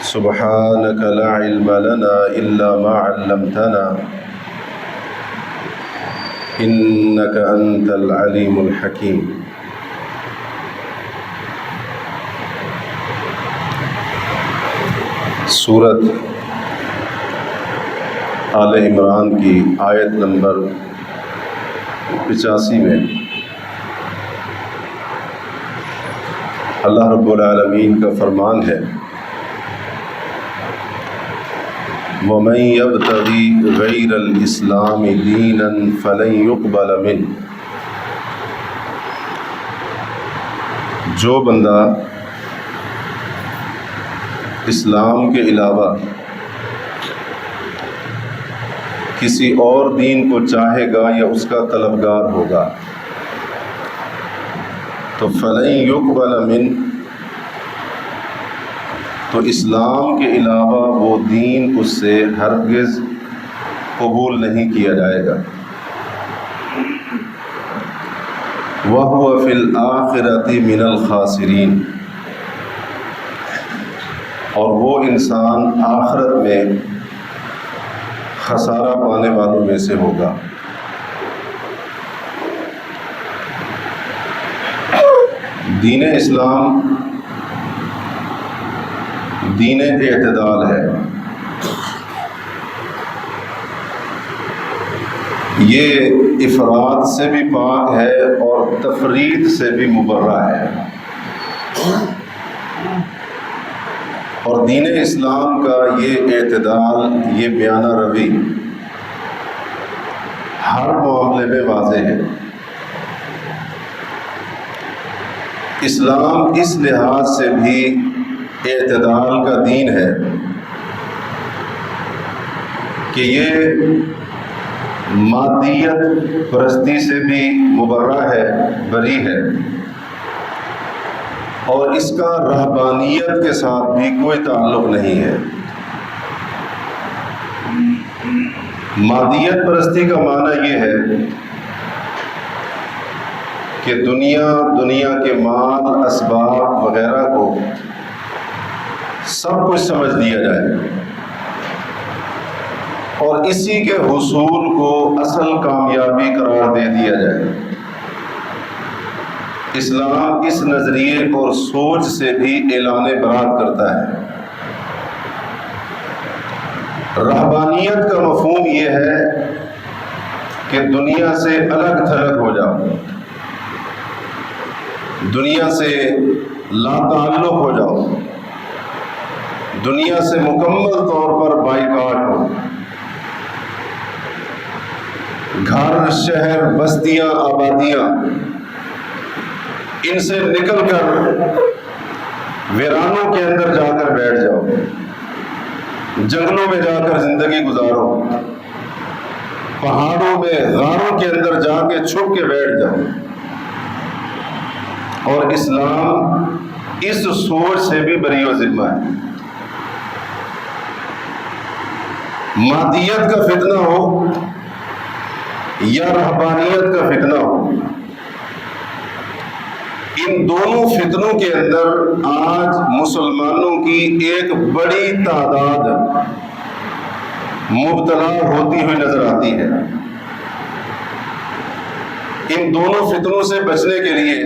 سبحانك لا علم لنا إلا ما علمتنا إنك أنت العليم الحكيم۔ سورت آل عمران کی آیت نمبر 85 میں اللہ رب العالمین کا فرمان ہے، وَمَن يَبْتَغِ غَيْرَ الْإِسْلَامِ دِينًا فَلَن يُقْبَلَ مِنْهُ۔ جو بندہ اسلام کے علاوہ کسی اور دین کو چاہے گا یا اس کا طلبگار ہوگا تو فَلَن يُقْبَلَ مِنْهُ، تو اسلام کے علاوہ وہ دین اس سے ہرگز قبول نہیں کیا جائے گا۔ وَهُوَ فِي الْآخِرَةِ مِنَ الْخَاسِرِينَ، اور وہ انسان آخرت میں خسارہ پانے والوں میں سے ہوگا۔ دین اسلام دین اعتدال ہے، یہ افراط سے بھی پاک ہے اور تفریط سے بھی مبرہ ہے، اور دین اسلام کا یہ اعتدال، یہ میانہ روی ہر معاملے میں واضح ہے۔ اسلام اس لحاظ سے بھی اعتدال کا دین ہے کہ یہ مادیت پرستی سے بھی مبرہ ہے، بری ہے، اور اس کا رہبانیت کے ساتھ بھی کوئی تعلق نہیں ہے۔ مادیت پرستی کا معنی یہ ہے کہ دنیا کے مال، اسباب وغیرہ کو سب کچھ سمجھ لیا جائے اور اسی کے حصول کو اصل کامیابی قرار دے دیا جائے۔ اسلام اس نظریے اور سوچ سے بھی اعلان برات کرتا ہے۔ رہبانیت کا مفہوم یہ ہے کہ دنیا سے الگ تھلگ ہو جاؤ، دنیا سے لا تعلق ہو جاؤ، دنیا سے مکمل طور پر بائیکاٹ ہو، گھر، شہر، بستیاں، آبادیاں، ان سے نکل کر ویرانوں کے اندر جا کر بیٹھ جاؤ، جنگلوں میں جا کر زندگی گزارو، پہاڑوں میں، غاروں کے اندر جا کے چھپ کے بیٹھ جاؤ۔ اور اسلام اس سوچ سے بھی بری و ذمہ ہے۔ مادیت کا فتنہ ہو یا رہبانیت کا فتنہ ہو، ان دونوں فتنوں کے اندر آج مسلمانوں کی ایک بڑی تعداد مبتلا ہوتی ہوئی نظر آتی ہے۔ ان دونوں فتنوں سے بچنے کے لیے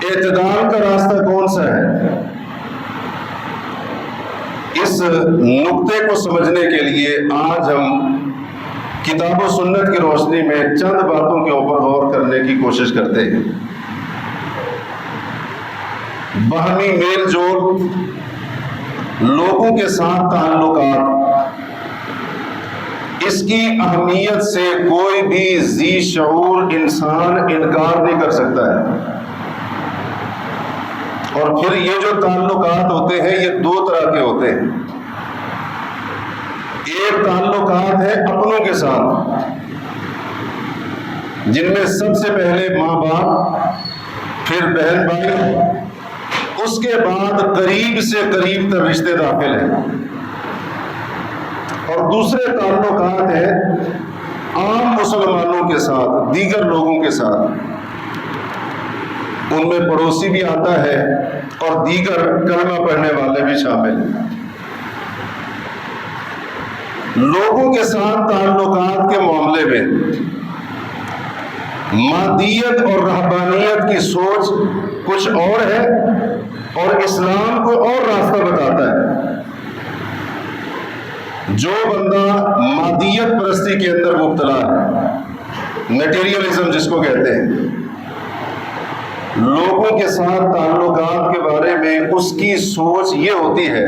اعتدال کا راستہ کون سا ہے؟ اس نقطے کو سمجھنے کے لیے آج ہم کتاب و سنت کی روشنی میں چند باتوں کے اوپر غور کرنے کی کوشش کرتے ہیں۔ باہمی میل جول، لوگوں کے ساتھ تعلقات، اس کی اہمیت سے کوئی بھی ذی شعور انسان انکار نہیں کر سکتا ہے۔ اور پھر یہ جو تعلقات ہوتے ہیں یہ دو طرح کے ہوتے ہیں۔ ایک تعلقات ہے اپنوں کے ساتھ، جن میں سب سے پہلے ماں باپ، پھر بہن بھائی، اس کے بعد قریب سے قریب تر رشتے داخل ہیں۔ اور دوسرے تعلقات ہیں عام مسلمانوں کے ساتھ، دیگر لوگوں کے ساتھ۔ ان میں پڑوسی بھی آتا ہے، اور دیگر کلمہ پڑھنے والے بھی شامل ہیں۔ لوگوں کے ساتھ تعلقات کے معاملے میں مادیت اور رہبانیت کی سوچ کچھ اور ہے اور اسلام کو اور راستہ بتاتا ہے۔ جو بندہ مادیت پرستی کے اندر مبتلا ہے، میٹیریلزم جس کو کہتے ہیں، لوگوں کے ساتھ تعلقات کے بارے میں اس کی سوچ یہ ہوتی ہے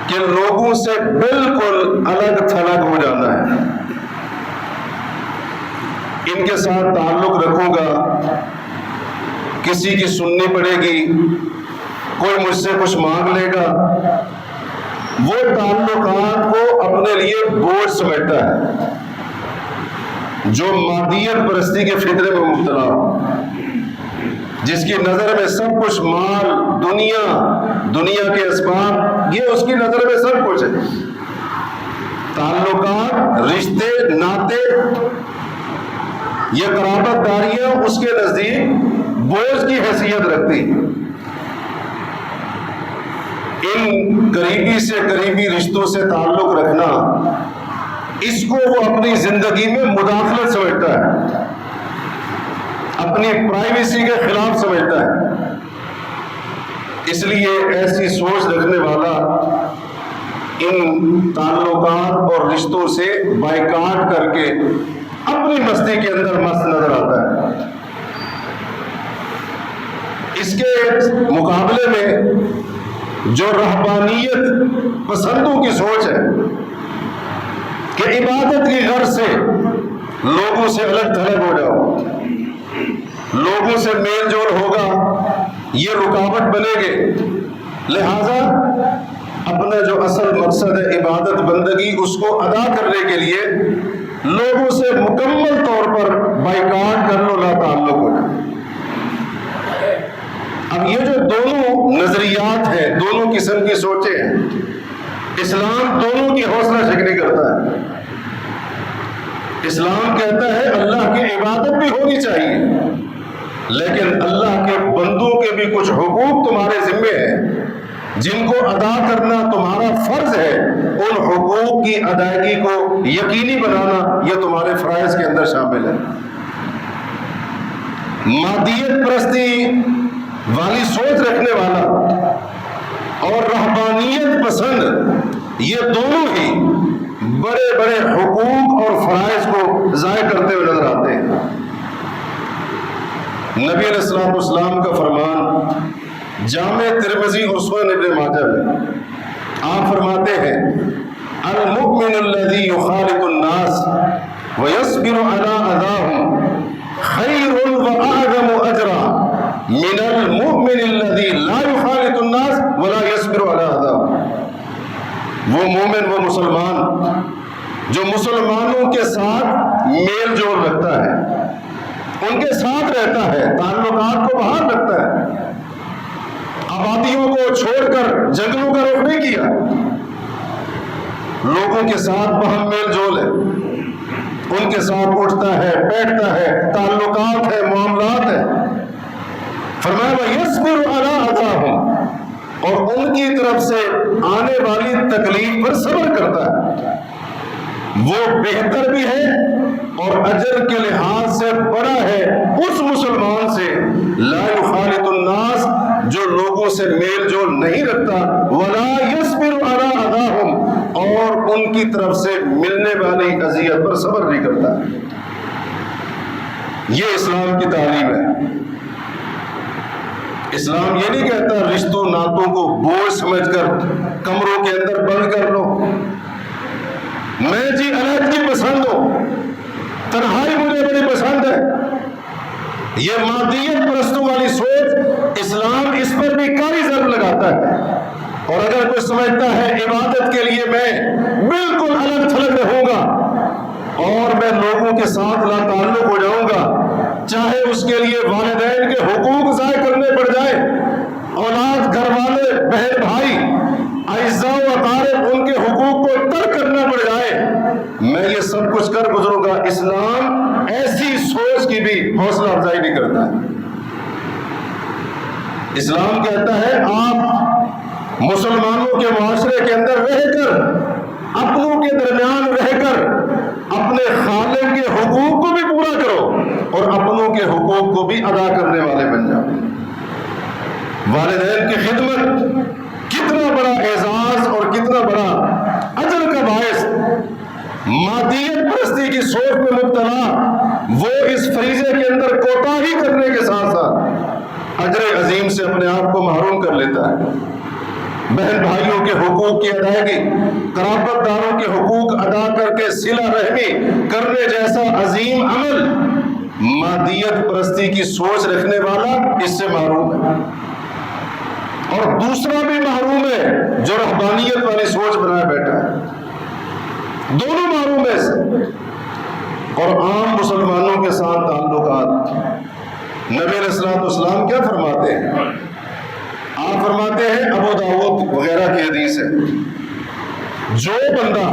کہ لوگوں سے بالکل الگ تھلگ ہو جانا ہے۔ ان کے ساتھ تعلق رکھوں گا، کسی کی سننی پڑے گی، کوئی مجھ سے کچھ مانگ لے گا، وہ تعلقات کو اپنے لیے بوجھ سمجھتا ہے۔ جو مادیت پرستی کے فطرے میں مبتلا ہو، جس کی نظر میں سب کچھ مال، دنیا کے اسباب، یہ اس کی نظر میں سب کچھ ہے۔ تعلقات، رشتے، ناطے، یہ قرابت داریاں اس کے نزدیک بوجھ کی حیثیت رکھتی ہیں۔ ان قریبی سے قریبی رشتوں سے تعلق رکھنا، اس کو وہ اپنی زندگی میں مداخلت سمجھتا ہے، اپنی پرائیویسی کے خلاف سمجھتا ہے۔ اس لیے ایسی سوچ رکھنے والا ان تعلقات اور رشتوں سے بائیکاٹ کر کے اپنی مستی کے اندر مست نظر آتا ہے۔ اس کے مقابلے میں جو رہبانیت پسندوں کی سوچ ہے کہ عبادت کی غرض سے لوگوں سے الگ تھلگ ہو جاؤ، لوگوں سے میل جول ہوگا، یہ رکاوٹ بنے گے، لہذا اپنا جو اصل مقصد ہے عبادت بندگی، اس کو ادا کرنے کے لیے لوگوں سے مکمل طور پر بائیکاٹ کر لو، لا تعلق ہو جائے۔ اب یہ جو دونوں نظریات ہیں، دونوں قسم کی سوچیں ہیں، اسلام دونوں کی حوصلہ شکنی کرتا ہے۔ اسلام کہتا ہے اللہ کی عبادت بھی ہونی چاہیے، لیکن اللہ کے بندوں کے بھی کچھ حقوق تمہارے ذمے ہیں جن کو ادا کرنا تمہارا فرض ہے۔ ان حقوق کی ادائیگی کو یقینی بنانا یہ تمہارے فرائض کے اندر شامل ہے۔ مادیت پرستی والی سوچ رکھنے والا اور رہبانیت پسند، یہ دونوں ہی بڑے بڑے حقوق اور فرائض کو ضائع کرتے ہوئے نظر آتے ہیں۔ نبی علیہ الصلوۃ والسلام کا فرمان جامع ترمذی اور سنن ابن ماجہ میں آپ فرماتے ہیں المؤمن الذي يخالط الناس ويصبر على اذاهم خير واعظم اجرا من المؤمن الذي لا يخالط الناس ولا يصبر على اذاهم۔ وہ مومن، وہ مسلمان جو مسلمانوں کے ساتھ میل جول رکھتا ہے، ان کے ساتھ رہتا ہے، تعلقات کو بحال رکھتا ہے، آبادیوں کو چھوڑ کر جنگلوں کا رخ نہیں کیا، لوگوں کے ساتھ بہم میل جول ہے، ان کے ساتھ اٹھتا ہے، بیٹھتا ہے، تعلقات ہے، معاملات ہے۔ فرمایا وَيَصْبِرُ عَلَىٰ أَذَاهُمْ، اور ان کی طرف سے آنے والی تکلیف پر صبر کرتا ہے، وہ بہتر بھی ہے اور اجر کے لحاظ سے بڑا ہے اس مسلمان سے لا یخالط الناس، جو لوگوں سے میل جول نہیں رکھتا، ولا یصبر علی اذاہم، اور ان کی طرف سے ملنے والی اذیت پر صبر نہیں کرتا۔ یہ اسلام کی تعلیم ہے۔ اسلام یہ نہیں کہتا رشتوں ناتوں کو بوجھ سمجھ کر کمروں کے اندر بند کر لو، میں جی علیحدگی پسند ہوں، تنہائی مجھے بڑی پسند ہے۔ یہ مادیت پرستوں والی سوچ اسلام اس پر بھی کاری ضرب لگاتا ہے، اور اگر کوئی سمجھتا ہے عبادت کے لیے میں بالکل الگ تھلگ رہوں گا اور میں لوگوں کے ساتھ لا تعلق ہو جاؤں گا، چاہے اس کے لیے والدین کے حقوق ضائع کرنے پڑ جائے، اولاد، گھر والے، بہن بھائی، اعزاء و اقارب، ان کے حقوق کو ترک کرنا پڑ جائے، میں یہ سب کچھ کر گزروں گا، اسلام ایسی سوچ کی بھی حوصلہ افزائی نہیں کرتا ہے۔ اسلام کہتا ہے آپ مسلمانوں کے معاشرے کے اندر رہ کر، اپنوں کے درمیان رہ کر اپنے خالق کے حقوق کو بھی پورا کرو اور اپنوں کے حقوق کو بھی ادا کرنے والے بن جاؤ۔ والدین کی خدمت کتنا بڑا اعزاز اور کتنا بڑا اجر کا باعث، مادیت پرستی کی سوچ میں مبتلا وہ اس فریضے کے اندر کوتاہی کرنے کے ساتھ ساتھ اجر عظیم سے اپنے آپ کو محروم کر لیتا ہے۔ بہن بھائیوں کے حقوق کی ادائیگی، قرابت داروں کے حقوق ادا کر کے صلہ رحمی کرنے جیسا عظیم عمل مادیت پرستی کی سوچ رکھنے والا اس سے محروم ہے، اور دوسرا بھی محروم ہے جو رہبانیت والی سوچ بنائے بیٹھا ہے۔ دونوں محروم ہے سے۔ اور عام مسلمانوں کے ساتھ تعلقات، نبی علیہ الصلوۃ والسلام کیا فرماتے ہیں؟ آپ فرماتے ہیں، ابو داؤد وغیرہ کی حدیث ہے، جو بندہ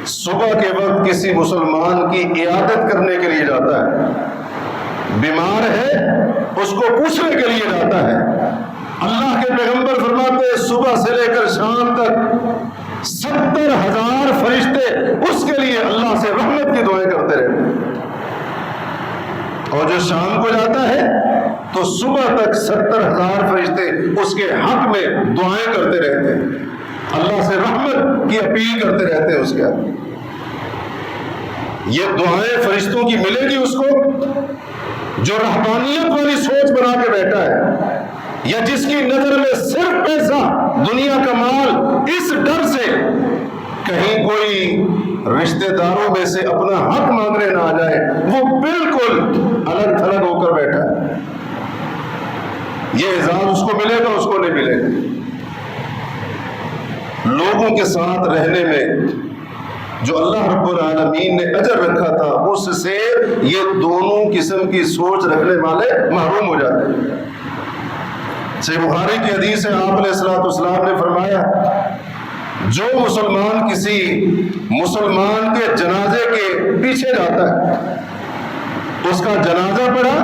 صبح کے وقت کسی مسلمان کی عیادت کرنے کے لیے جاتا ہے، بیمار ہے اس کو پوچھنے کے لیے جاتا ہے، اللہ کے پیغمبر فرماتے ہیں صبح سے لے کر شام تک 70,000 فرشتے اس کے لیے اللہ سے رحمت کی دعائیں کرتے رہتے ہیں، اور جو شام کو جاتا ہے تو صبح تک 70,000 فرشتے اس کے حق میں دعائیں کرتے رہتے ہیں، اللہ سے رحمت کی اپیل کرتے رہتے ہیں اس کے حق۔ یہ دعائیں فرشتوں کی ملے گی اس کو جو رہبانیت والی سوچ بنا کے بیٹھا ہے، یا جس کی نظر میں صرف پیسہ، دنیا کا مال، اس ڈر سے کہیں کوئی رشتہ داروں میں سے اپنا حق مانگنے نہ آ جائے، وہ بالکل الگ تھلگ ہو کر بیٹھا ہے۔ یہ اعزاز اس کو ملے گا، اس کو نہیں ملے گا۔ لوگوں کے ساتھ رہنے میں جو اللہ رب العالمین نے اجر رکھا تھا، اس سے یہ دونوں قسم کی سوچ رکھنے والے محروم ہو جاتے ہیں۔ صحیح بخاری کی حدیث ہے، آپ علیہ الصلوۃ والسلام نے فرمایا، جو مسلمان کسی مسلمان کے جنازے کے پیچھے جاتا ہے، اس کا جنازہ پڑھا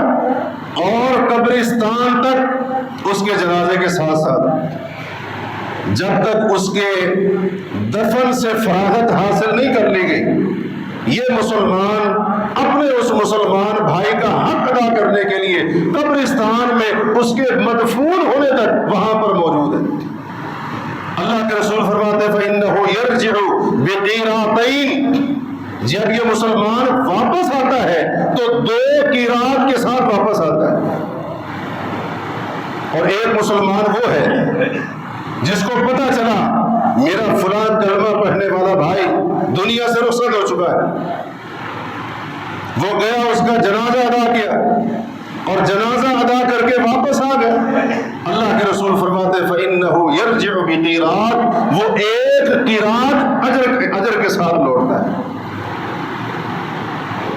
اور قبرستان تک اس کے جنازے کے ساتھ ساتھ، جب تک اس کے دفن سے فراغت حاصل نہیں کر لی گئی، یہ مسلمان اپنے اس مسلمان بھائی کا حق ادا کرنے کے لیے قبرستان میں اس کے مدفون ہونے تک وہاں پر موجود ہے۔ اللہ کے رسول فرماتے ہیں فَإِنَّهُ يَرْجِعُ بِقِيرَاطَيْنِ، جب یہ مسلمان واپس آتا ہے تو 2 قیراط کے ساتھ واپس آتا ہے، اور ایک مسلمان وہ ہے جس کو پتہ چلا میرا فلاں کلمہ پڑھنے والا بھائی دنیا سے رخصت ہو چکا ہے، وہ گیا اس کا جنازہ ادا کیا اور جنازہ ادا کر کے واپس آ گیا، اللہ کے رسول فرماتے ہیں فَإِنَّهُ يَرْجِعُ بِقِيرَاطٍ، وہ 1 قیراط اجر کے ساتھ لوٹتا ہے،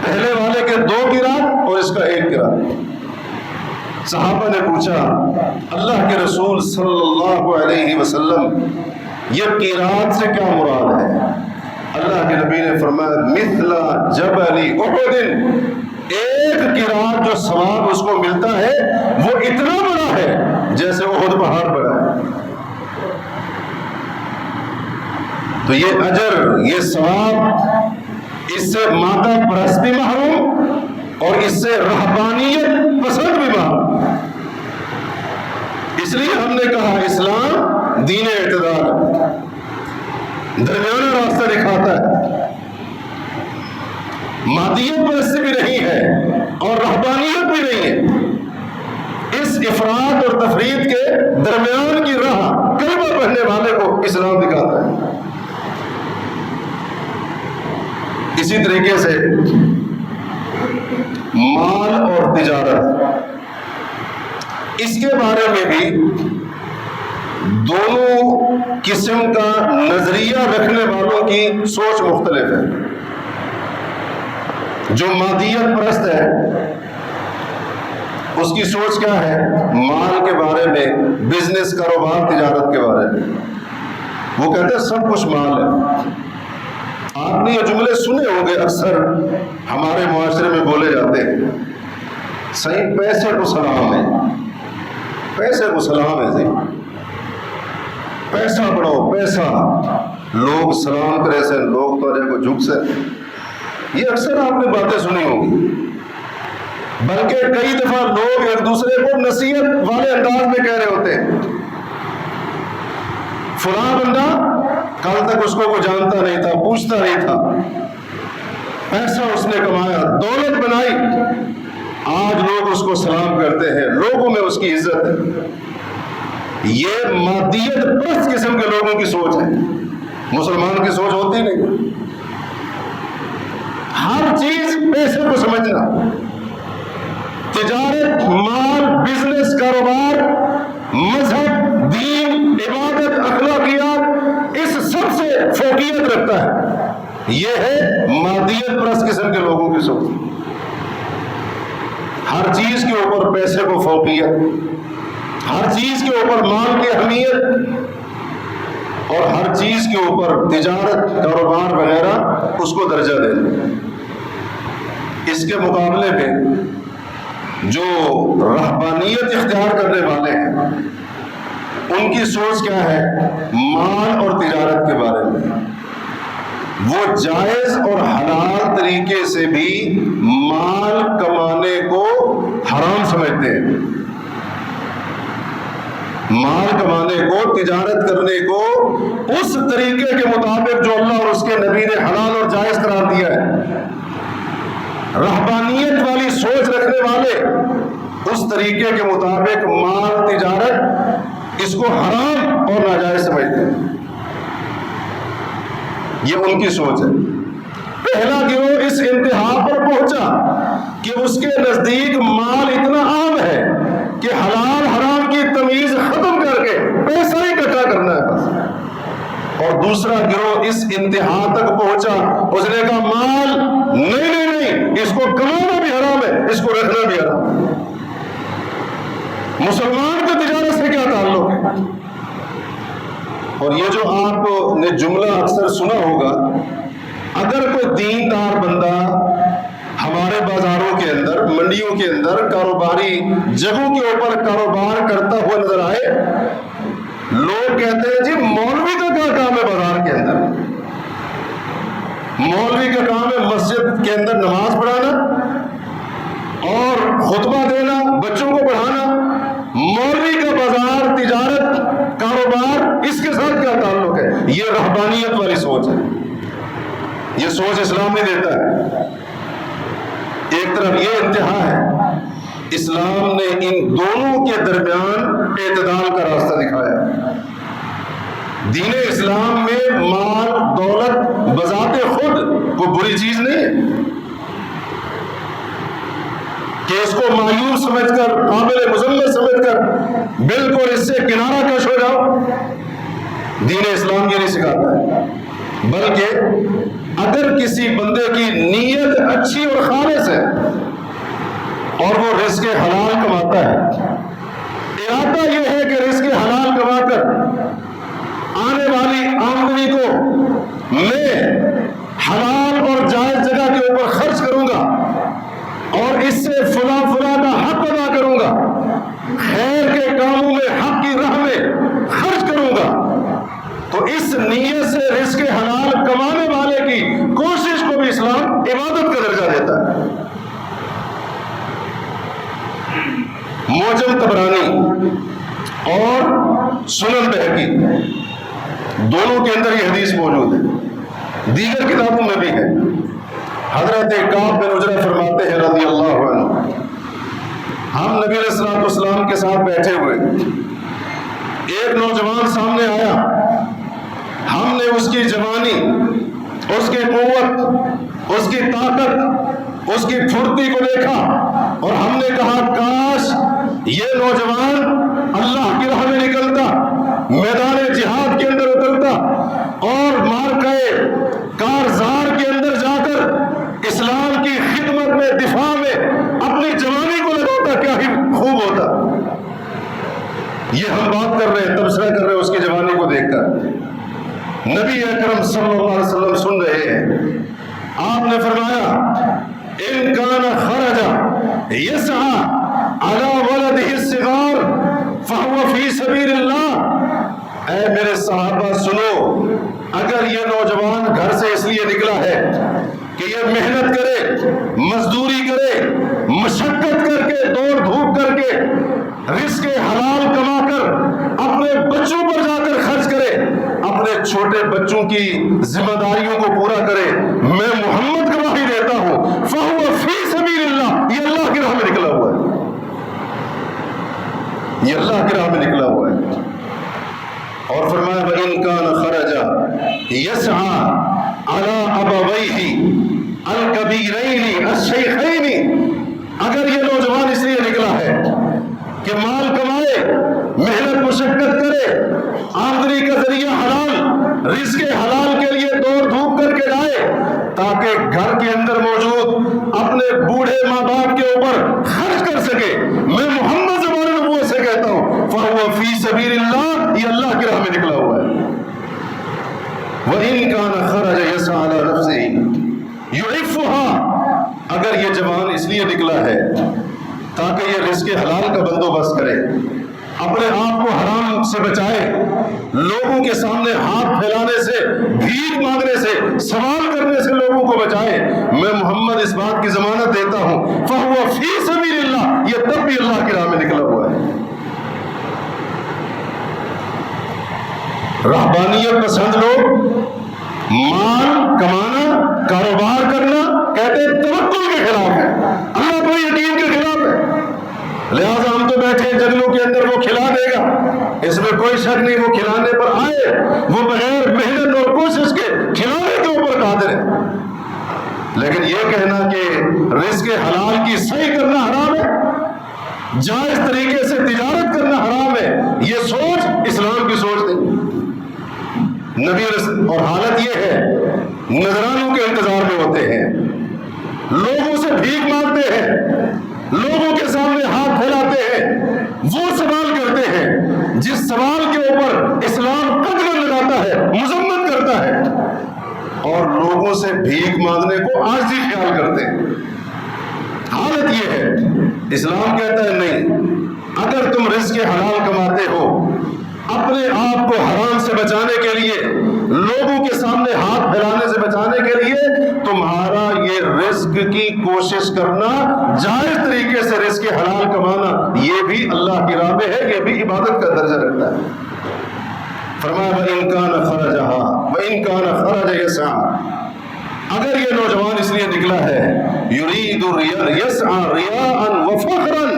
پہلے والے کے 2 قیراط اور اس کا 1 قیراط۔ صحابہ نے پوچھا اللہ کے رسول صلی اللہ علیہ وسلم، یہ قیراط سے کیا مراد ہے؟ اللہ کے نبی نے فرمایا مثل جبل احد، 1 قیراط جو ثواب اس کو ملتا ہے وہ اتنا بڑا ہے جیسے احد پہاڑ بڑا ہے۔ تو یہ اجر، یہ ثواب، اس سے مادہ پرست بھی محروم اور اس سے رہبانیت پسند بھی محروم۔ اس لیے ہم نے کہا اسلام دین اعتدال ہے، درمیانہ راستہ دکھاتا ہے، مادیت پرستی بھی نہیں ہے اور رہبانیت بھی نہیں ہے، اس افراط اور تفرید کے درمیان کی راہ کلمہ پڑھنے والے کو اسلام دکھاتا ہے۔ اسی طریقے سے مال اور تجارت، اس کے بارے میں بھی دونوں قسم کا نظریہ رکھنے والوں کی سوچ مختلف ہے۔ جو مادیت پرست ہے اس کی سوچ کیا ہے؟ مال کے بارے میں، بزنس، کاروبار، تجارت کے بارے میں وہ کہتے ہیں سب کچھ مال ہے۔ آپ نے یہ جملے سنے ہوں گے، اکثر ہمارے معاشرے میں بولے جاتے ہیں، صحیح پیسے کو سلام ہے، پیسے کو سلام ہے پیسہ بڑھاؤ پیسہ لوگ سلام کرے سے لوگ تو کو جھک سے یہ اکثر آپ نے باتیں سنی ہوگی بلکہ کئی دفعہ لوگ ایک دوسرے کو نصیحت والے انداز میں کہہ رہے ہوتے ہیں فلاں بندہ کل تک اس کو جانتا نہیں تھا پوچھتا نہیں تھا پیسہ اس نے کمایا دولت بنائی آج لوگ اس کو سلام کرتے ہیں لوگوں میں اس کی عزت ہے یہ مادیت پرست قسم کے لوگوں کی سوچ ہے مسلمان کی سوچ ہوتی نہیں ہر چیز پیسے کو سمجھنا تجارت مال بزنس کاروبار مذہب دین عبادت اخلاقیات اس سب سے فوقیت رکھتا ہے یہ ہے مادیت پرست قسم کے لوگوں کی سوچ ہر چیز کے اوپر پیسے کو فوقیت ہر چیز کے اوپر مال کی اہمیت اور ہر چیز کے اوپر تجارت کاروبار وغیرہ اس کو درجہ دینا اس کے مقابلے میں جو رہبانیت اختیار کرنے والے ہیں ان کی سوچ کیا ہے مال اور تجارت کے بارے میں وہ جائز اور حلال طریقے سے بھی مال کمانے کو حرام سمجھتے ہیں مال کمانے کو تجارت کرنے کو اس طریقے کے مطابق جو اللہ اور اس کے نبی نے حلال اور جائز قرار دیا ہے رہبانیت والی سوچ رکھنے والے اس طریقے کے مطابق مال تجارت اس کو حرام اور ناجائز سمجھتے ہیں یہ ان کی سوچ ہے پہلا گروہ اس انتہا پر پہنچا کہ اس کے نزدیک مال اتنا عام ہے کہ حلال حرام کی تمیز ختم کر کے پیسہ ہی اکٹھا کرنا ہے بس اور دوسرا گروہ اس انتہا تک پہنچا اس نے کہا مال نہیں اس کو کمانا بھی حرام ہے اس کو رکھنا بھی حرام ہے مسلمان کا تجارت سے کیا تعلق ہے اور یہ جو آپ نے جملہ اکثر سنا ہوگا اگر کوئی دیندار بندہ ہمارے بازاروں کے اندر منڈیوں کے اندر کاروباری جگہوں کے اوپر کاروبار کرتا ہوا نظر آئے لوگ کہتے ہیں جی مولوی کا کیا کام ہے بازار کے اندر مولوی کا کام ہے مسجد کے اندر نماز پڑھانا اور خطبہ دینا بچوں کو پڑھانا مولوی کا بازار تجارت کاروبار اس کے ساتھ کیا تعلق ہے یہ رہبانیت والی سوچ ہے یہ سوچ اسلام نہیں دیتا ہے ایک طرف یہ انتہا ہے اسلام نے ان دونوں کے درمیان اعتدال کا راستہ دکھایا دین اسلام میں مال دولت بذات خود کوئی بری چیز نہیں ہے کہ اس کو مایوس سمجھ کر قابل مذمت سمجھ کر بالکل اس سے کنارہ کش ہو جاؤ دین اسلام یہ نہیں سکھاتا ہے بلکہ اگر کسی بندے کی نیت اچھی اور خالص ہے اور وہ رزق حلال کماتا ہے ارادہ یہ ہے کہ رزق حلال کما کر آنے والی آمدنی کو میں حلال اور جائز جگہ کے اوپر خرچ کروں گا اور اس سے فلاں کا حق ادا کروں گا خیر کے کاموں میں حق کی راہ میں خرچ کروں گا تو اس نیت سے رزق حلال کمانے والے کی کوشش کو بھی اسلام عبادت کا درجہ دیتا ہے معجم طبرانی اور سنن بہقی دونوں کے اندر یہ حدیث موجود ہے دیگر کتابوں میں بھی ہے حضرت کعب بن عجرہ فرماتے ہیں رضی اللہ عنہ ہم نبی علیہ الصلوۃ والسلام کے ساتھ بیٹھے ہوئے ایک نوجوان سامنے آیا ہم نے اس کی جوانی اس کی قوت اس کی طاقت اس کی پھرتی کو دیکھا اور ہم نے کہا کاش یہ نوجوان اللہ کی راہ میں نکلتا میدان جہاد کے اندر اترتا اور مارکے کارزار کے اندر جا کر اسلام کی خدمت میں دفاع میں اپنی جوانی کو لگاتا کیا ہی خوب ہوتا یہ ہم بات کر رہے ہیں تبصرہ کر رہے ہیں اس کی جوانی کو دیکھ کر نبی اکرم صلی اللہ علیہ وسلم سن رہے ہیں آپ نے فرمایا ان کان خرج یسعى على ولده الصغار فی سبیل اللہ، اے میرے صحابہ سنو، اگر یہ نوجوان گھر سے اس لیے نکلا ہے کہ یہ محنت کرے، مزدوری کرے، مشقت کر کے، دوڑ دھوپ کر کے، رزق حلال کما کر اپنے بچوں پر جا کر خرچ کرے، اپنے چھوٹے بچوں کی ذمہ داریوں کو پورا کرے، میں محمد گواہی دیتا ہوں فَهُوَ فِي سَبِيلِ اللَّهِ، یہ اللہ کی راہ میں نکلا ہوا ہے، یہ اللہ کی راہ میں نکلا ہوا ہے۔ اور فرمایا وَإِن كَانَ خَرَجَ يَسْعَى عَلَىٰ أَبَوَيْهِ الْكَبِيرَيْنِ الشَّيْخَيْنِ، اگر یہ نوجوان اس لیے نکلا ہے کہ مال کمائے، محنت مشقت کرے، آمدنی کا ذریعہ حلال، رزق حلال کے لیے دوڑ دھوپ کر کے جائے تاکہ گھر کے اندر موجود اپنے بوڑھے ماں باپ کے اوپر خرچ کر سکے، میں محمد زبان نبوت سے کہتا ہوں فَهُوَ فِي سَبِيلِ اللَّهِ، یہ اللہ کی راہ میں نکلا ہوا ہے۔ وَإِن كَانَ خَرَجَ يَسْعَىٰ عَلَىٰ نَفْسِهِ يُعِفُّهَا، اگر یہ جوان اس لیے نکلا ہے تاکہ یہ رزق حلال کا بندوبست کرے، اپنے آپ کو حرام سے بچائے، لوگوں کے سامنے ہاتھ پھیلانے سے، بھیک مانگنے سے، سوال کرنے سے لوگوں کو بچائے، میں محمد اس بات کی ضمانت دیتا ہوں فَهُوَ فِي سَبِيلِ اللَّهِ، یہ تب بھی اللہ کی راہ میں نکلا ہوا ہے۔ رہبانیت پسند لوگ مال کمانا، کاروبار کرنا کہتے ہیں توکل کے خلاف ہے، اللہ کو یقین کے خلاف ہے، لہذا ہم تو بیٹھے جنگلوں کے اندر، وہ کھلا دے گا، اس میں کوئی شک نہیں، وہ کھلانے پر آئے، وہ بغیر محنت اور کوشش کے کھلانے کے اوپر قادر ہے، لیکن یہ کہنا کہ رزق حلال کی صحیح کرنا حرام ہے، جائز طریقے سے تجارت کرنا حرام ہے، یہ سوچ اسلام کی سوچ نہیں۔ نبی اور حالت یہ ہے نذرانوں کے انتظار میں ہوتے ہیں، لوگوں سے بھیک مانگتے ہیں، لوگوں کے سامنے ہاتھ پھیلاتے ہیں، وہ سوال کرتے ہیں جس سوال کے اوپر اسلام قدغن لگاتا ہے، مذمت کرتا ہے، اور لوگوں سے بھیک مانگنے کو عاجزی خیال کرتے ہیں۔ حالت یہ ہے، اسلام کہتا ہے نہیں، اگر تم رزق حلال کماتے ہو، اپنے آپ کو حرام سے بچانے کے لیے، لوگوں کے سامنے ہاتھ پھیلانے سے بچانے کے لیے، تمہارا یہ رزق کی کوشش کرنا، جائز طریقے سے رزق حلال کمانا، یہ بھی اللہ کی راہ میں ہے، یہ بھی عبادت کا درجہ رکھتا ہے۔ فرمایا وَإِن كَانَ خَرَجَهَا وَإِن كَانَ خَرَجَ يَسْعَىٰ، اگر یہ نوجوان اس لیے نکلا ہے يُرِيدُ يَسْعَىٰ رِيَاءً وَفَخْرًا،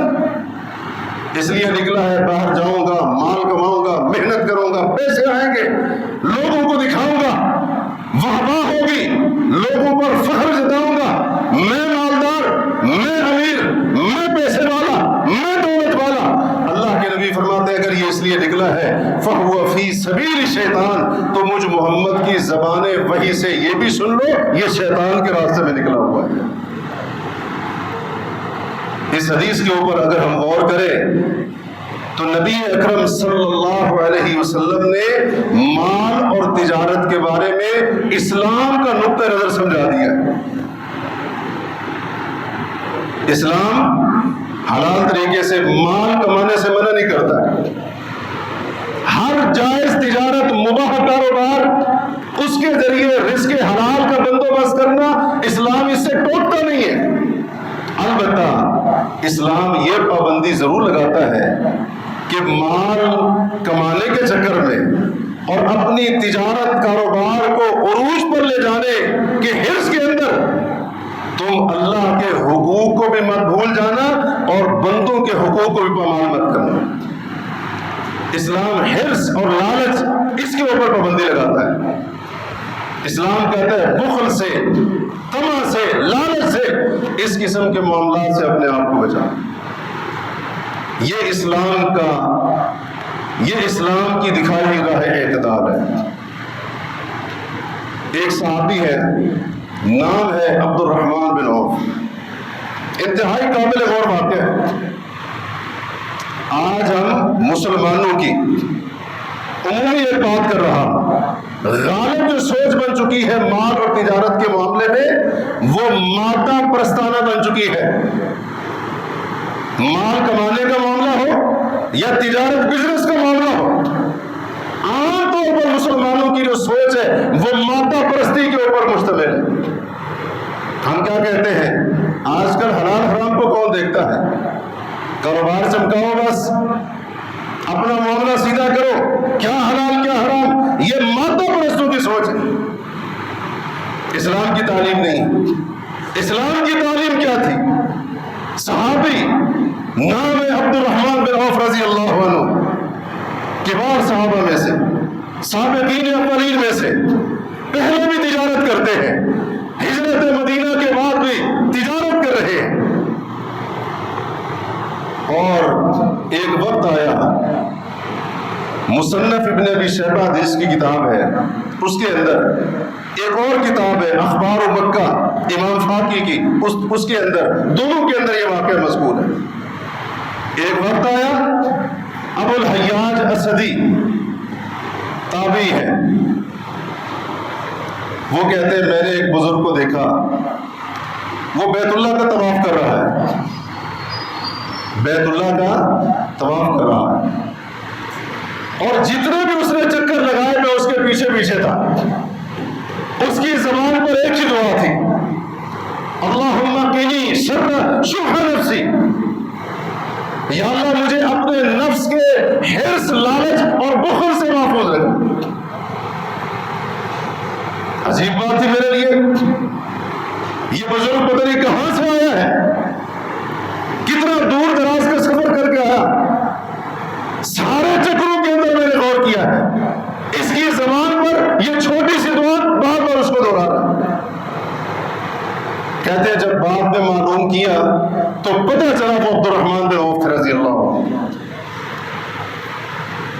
اس لیے نکلا ہے باہر جاؤں گا، مال کماؤں گا، محنت کروں گا، پیسے آئیں گے، لوگوں کو دکھاؤں گا، واہ ہوگی، لوگوں پر فخر جتاؤں گا، میں مالدار، میں امیر، میں پیسے والا، میں دولت والا۔ اللہ کے نبی فرماتے ہیں اگر یہ اس لیے نکلا ہے فَهُوَ فِي سَبِيلِ الشَّيْطَانِ، تو مجھ محمد کی زبان وحی سے یہ بھی سن لو، یہ شیطان کے راستے میں نکلا ہوا ہے۔ اس حدیث کے اوپر اگر ہم غور کریں تو نبی اکرم صلی اللہ علیہ وسلم نے مال اور تجارت کے بارے میں اسلام کا نقطہ نظر سمجھا دیا ہے۔ اسلام حلال طریقے سے مال کمانے سے منع نہیں کرتا ہے، ہر جائز تجارت، مباح کاروبار، اس کے ذریعے رزق حلال کا بندوبست کرنا اسلام اس سے ٹوکتا نہیں ہے۔ البتہ اسلام یہ پابندی ضرور لگاتا ہے کہ مال کمانے کے چکر میں اور اپنی تجارت کاروبار کو عروج پر لے جانے کے حرص کے اندر تم اللہ کے حقوق کو بھی مت بھول جانا اور بندوں کے حقوق کو بھی پامال مت کرنا۔ اسلام حرص اور لالچ اس کے اوپر پابندی لگاتا ہے۔ اسلام کہتا ہے بخل سے، طمع سے، لالچ سے، اس قسم کے معاملات سے اپنے آپ کو بچا۔ یہ اسلام کی دکھائی ہوئی راہ اعتدال ہے۔ ایک صحابی ہے، نام ہے عبد الرحمن بن عوف، انتہائی قابل غور واقعہ ہے۔ آج ہم مسلمانوں کی عمومی ایک بات کر رہا، غالب جو سوچ بن چکی ہے مال اور تجارت کے معاملے میں، وہ مادہ پرستانہ بن چکی ہے۔ مال کمانے کا معاملہ ہو یا تجارت بزنس کا معاملہ ہو، عام طور پر مسلمانوں کی جو سوچ ہے وہ مادہ پرستی کے اوپر مشتمل ہے۔ ہم کیا کہتے ہیں، آج کل حلال حرام کو کون دیکھتا ہے؟ کاروبار چمکاؤ، بس اپنا معاملہ سیدھا کرو، کیا حلال کیا حرام، یہ مادہ پرستوں کی سوچ ہے، اسلام کی تعلیم نہیں۔ اسلام کی تعلیم کیا تھی؟ صحابی نام ہے عبد الرحمن بن عوف رضی اللہ عنہ، کبار صحابہ میں سے، سابقین اولین میں سے، پہلے بھی تجارت کرتے ہیں، ہجرت مدینہ کے بعد بھی تجارت کر رہے ہیں۔ اور ایک وقت آیا، مصنف ابن ابی شیبہ حدیث کی کتاب ہے، اس کے اندر ایک اور کتاب ہے اخبار و مکہ امام فاقی کی، اس کے اندر، دونوں کے اندر یہ واقعہ مذکور ہے۔ ایک وقت آیا، ابو الحیاج اسدی تابعی ہے، وہ کہتے ہیں میں نے ایک بزرگ کو دیکھا، وہ بیت اللہ کا طواف کر رہا ہے، بیت اللہ کا طواف کر رہا ہے، اور جتنے بھی اس نے چکر لگائے میں اس کے پیچھے پیچھے تھا۔ اس کی زبان پر ایک ہی دعا تھی، اللہم قنی شر شبہ نفسی، یا اللہ مجھے اپنے نفس کے حرص، لالچ اور بخل سے محفوظ رکھ۔ عجیب بات تھی میرے لیے، یہ بزرگ پتہ نہیں کہاں سے آیا ہے، کتنا دور دراز کا سفر کر کے آیا، سارے چکروں کے اندر میں نے غور کیا ہے، اس کی زبان پر یہ چھوٹی سی دعا بار بار اس کو دوہرا رہا۔ کہتے ہیں جب بعد میں معلوم کیا تو پتہ چلا وہ عبد الرحمن بن عوف رضی اللہ عنہ۔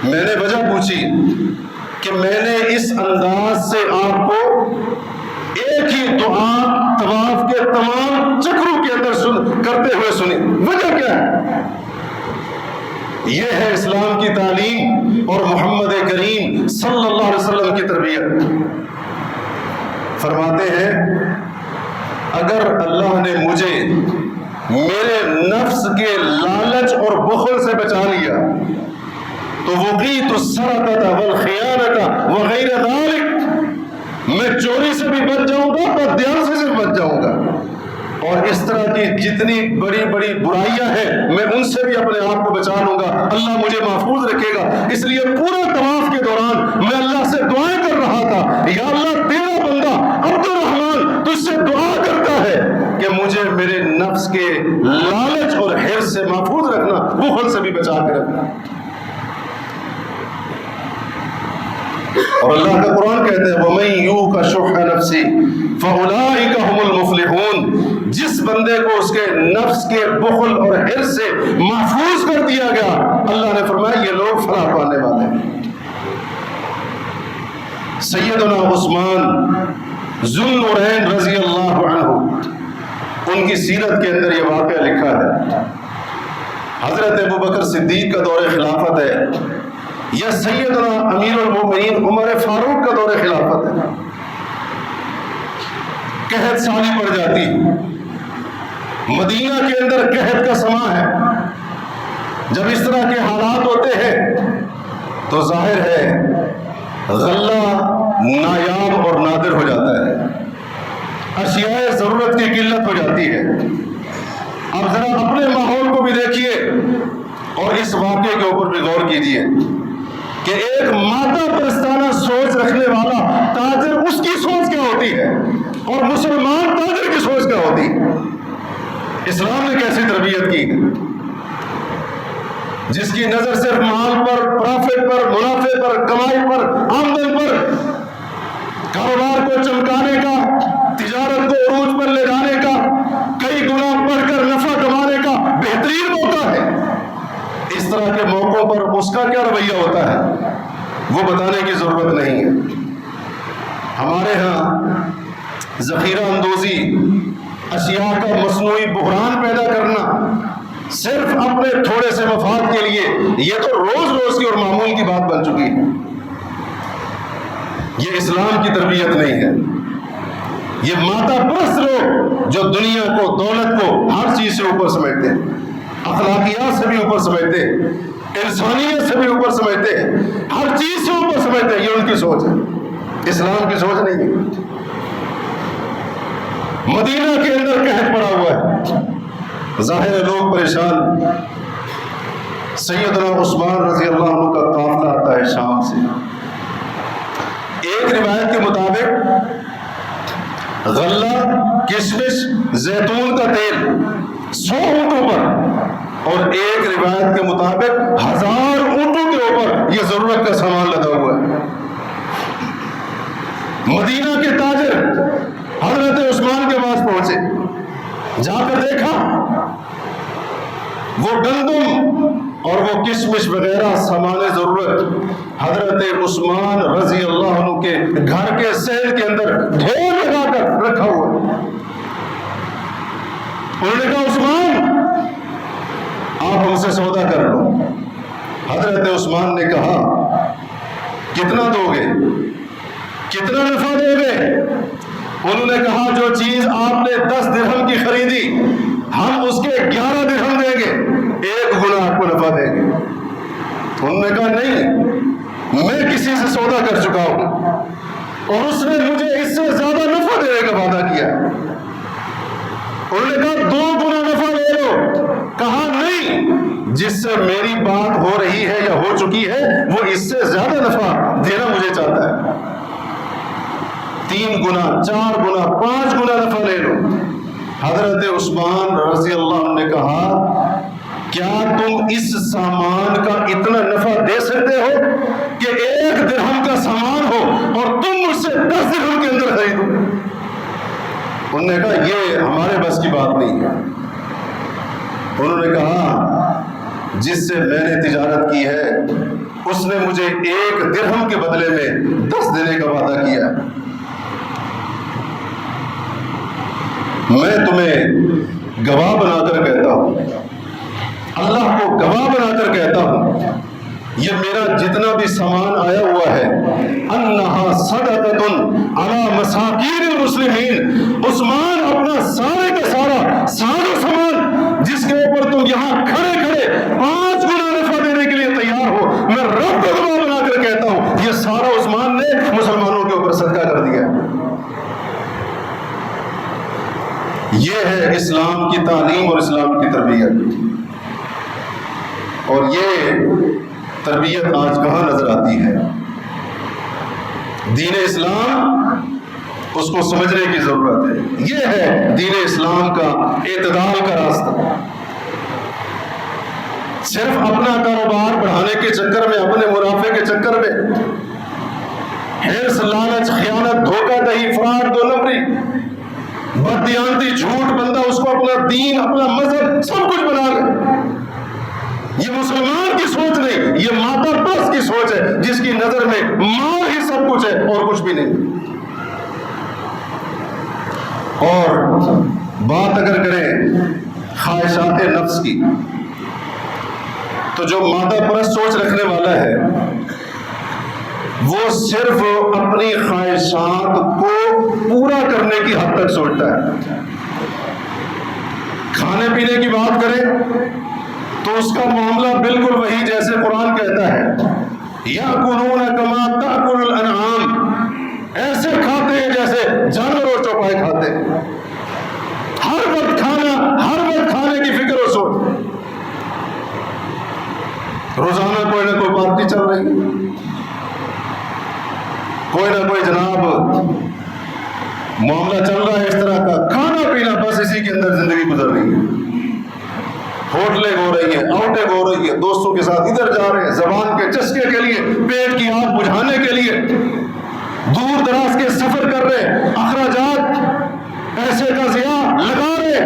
میں نے وجہ پوچھی کہ میں نے اس انداز سے آپ کو ایک ہی دعا طواف کے تمام چکروں کے اندر کرتے ہوئے سنی، وجہ کیا ہے؟ یہ ہے اسلام کی تعلیم اور محمد کریم صلی اللہ علیہ وسلم کی تربیت۔ فرماتے ہیں اگر اللہ نے مجھے میرے نفس کے لالچ اور بخل سے بچا لیا تو وقیت السرقۃ والخیانۃ وغیر ذلک، میں چوری سے بھی بچ جاؤں گا، بددیانتی سے بھی بچ جاؤں گا، اور اس طرح کی جتنی بڑی بڑی برائیاں ہیں میں ان سے بھی اپنے آپ کو بچا لوں گا، اللہ مجھے محفوظ رکھے گا۔ اس لیے پورا طواف کے دوران میں اللہ سے دعائیں کر رہا تھا، یا اللہ تیرا بندہ عبد الرحمن تجھ سے دعا کرتا ہے کہ مجھے میرے نفس کے لالچ اور حرص سے محفوظ رکھنا، بخل سے بھی بچا کے رکھنا۔ اور اللہ کا قرآن کہتے ہیں وَمَن یُوقَ شُحَّ نَفْسِهِ فَأُولَٰئِکَ هُمُ الْمُفْلِحُونَ، جس بندے کو اس کے نفس کے بخل اور حرص سے محفوظ کر دیا گیا، اللہ نے فرمایا یہ لوگ فلاح پانے والے ہیں۔ سیدنا عثمان ذو النورین رضی اللہ عنہ، ان کی سیرت کے اندر یہ واقعہ لکھا ہے، حضرت ابوبکر صدیق کا دور خلافت ہے یا سیدنا امیر المومنین عمر فاروق کا دور خلافت ہے، قحط سالی پڑ جاتی، مدینہ کے اندر قحط کا سما ہے۔ جب اس طرح کے حالات ہوتے ہیں تو ظاہر ہے غلہ نایاب اور نادر ہو جاتا ہے، اشیاء ضرورت کی قلت ہو جاتی ہے۔ اب ذرا اپنے ماحول کو بھی دیکھیے اور اس واقعے کے اوپر بھی غور کیجیے کہ ایک مادہ پرستانہ سوچ رکھنے والا تاجر، اس کی سوچ کیا ہوتی ہے، اور مسلمان تاجر کی سوچ کیا ہوتی ہے۔ اسلام نے کیسی تربیت کی، جس کی نظر صرف مال پر، پرافٹ پر، منافع پر، کمائی پر، آمدن پر، کاروبار کو چمکانے کا، تجارت کو عروج پر لے جانے کا، کئی گنا بڑھ کر نفع کمانے کا بہترین موقع ہے۔ اس طرح کے موقعوں پر اس کا کیا رویہ ہوتا ہے وہ بتانے کی ضرورت نہیں ہے۔ ہمارے ہاں ذخیرہ اندوزی، اشیاء کا مصنوعی بحران پیدا کرنا صرف اپنے تھوڑے سے مفاد کے لیے، یہ تو روز روز کی اور معمول کی بات بن چکی ہے۔ یہ اسلام کی تربیت نہیں ہے۔ یہ مادہ پرست لوگ جو دنیا کو، دولت کو ہر چیز سے اوپر سمجھتے ہیں، اخلاقیات سے بھی اوپر سمجھتے ہیں، انسانیت سے بھی اوپر سمجھتے ہیں، ہر چیز سے اوپر سمجھتے ہیں. یہ ان کی سوچ ہے، اسلام کی سوچ نہیں ہے. مدینہ کے اندر قحط پڑا ہوا ہے، ظاہر ہے لوگ پریشان. سیدنا عثمان رضی اللہ عنہ کا قافلہ آتا ہے شام سے. ایک روایت کے مطابق غلہ، کشمش، زیتون کا تیل 100 اونٹوں پر، اور ایک روایت کے مطابق 1000 اونٹوں کے اوپر یہ ضرورت کا سامان لدا ہوا ہے. مدینہ کے تاجر حضرت عثمان کے پاس پہنچے، جا کر دیکھا وہ گندم اور وہ کشمش وغیرہ سامان ضرورت حضرت عثمان رضی اللہ عنہ کے گھر کے سیل کے اندر ڈھیر لگا کر رکھا ہوا. انہوں نے کہا عثمان آپ ہم سے سودا کر لو. حضرت عثمان نے کہا کتنا دو گے، کتنا نفع دو گے؟ انہوں نے کہا جو چیز آپ نے 10 درہم کی خریدی ہم اس کے 11 درہم دیں گے، 1 گنا آپ کو نفع دیں گے. انہوں نے کہا نہیں، میں کسی سے سودا کر چکا ہوں اور اس نے مجھے اس سے زیادہ نفع دینے کا وعدہ کیا. انہوں نے کہا 2 گنا نفع لے لو. کہا نہیں، جس سے میری بات ہو رہی ہے یا ہو چکی ہے وہ اس سے زیادہ نفع دینا مجھے چاہتا ہے. 3 گنا، 4 گنا، 5 گنا نفع لے لو. حضرت عثمان رضی اللہ عنہ نے کہا کیا تم اس سامان کا اتنا نفع دے سکتے ہو کہ 1 درہم کا سامان ہو اور تم مجھ سے 10 درہم کے اندر خریدو؟ انہوں نے کہا یہ ہمارے بس کی بات نہیں ہے. انہوں نے کہا جس سے میں نے تجارت کی ہے اس نے مجھے 1 درہم کے بدلے میں 10 دینے کا وعدہ کیا ہے. میں تمہیں گواہ بنا کر کہتا ہوں، اللہ کو گواہ بنا کر کہتا ہوں، یہ میرا جتنا بھی سامان آیا ہوا ہے انہا صدقۃ علی مساکین المسلمین. عثمان اپنا سارے کا سارا ساز و سامان جس کے اوپر تم یہاں کھڑے کھڑے 5 گنا نفع دینے کے لیے تیار ہو، میں رب کو گواہ بنا کر کہتا ہوں یہ سارا عثمان نے مسلمانوں کے اوپر صدقہ کر دیا. یہ ہے اسلام کی تعلیم اور اسلام کی تربیت. اور یہ تربیت آج کہاں نظر آتی ہے؟ دین اسلام اس کو سمجھنے کی ضرورت ہے. یہ ہے دین اسلام کا اعتدال کا راستہ. صرف اپنا کاروبار بڑھانے کے چکر میں، اپنے منافع کے چکر میں حرص، لالچ، خیانت، دھوکہ دہی، فراڈ، 2 نمبری، بددیانتی، جھوٹ، بندہ اس کو اپنا دین، اپنا مذہب سب کچھ بنا لے. یہ مسلمان کی سوچ نہیں، یہ مادہ پرست کی سوچ ہے جس کی نظر میں مال ہی سب کچھ ہے اور کچھ بھی نہیں. اور بات اگر کریں خواہشات نفس کی تو جو مادہ پرست سوچ رکھنے والا ہے وہ صرف اپنی خواہشات کو پورا کرنے کی حد تک سوچتا ہے. کھانے پینے کی بات کریں تو اس کا معاملہ بالکل وہی جیسے قرآن کہتا ہے یأکلون کما تأکل الانعام، ایسے کھاتے ہیں جیسے جانور اور چوپائے کھاتے ہیں. ہر وقت کھانا، ہر وقت کھانے کی فکر و سوچ. روزانہ کوئی نہ کوئی پارٹی چل رہی ہے، کوئی نہ کوئی جناب معاملہ چل رہا ہے اس طرح کا. کھانا پینا بس اسی کے اندر زندگی گزر رہی ہے. ہوٹلیں ہو رہی ہیں، آؤٹنگ ہو رہی ہے، دوستوں کے ساتھ ادھر جا رہے ہیں زبان کے چسکے کے لیے، پیٹ کی آگ بجھانے کے لیے، دور دراز کے سفر کر رہے، اخراجات پیسے کا ضیاع لگا رہے.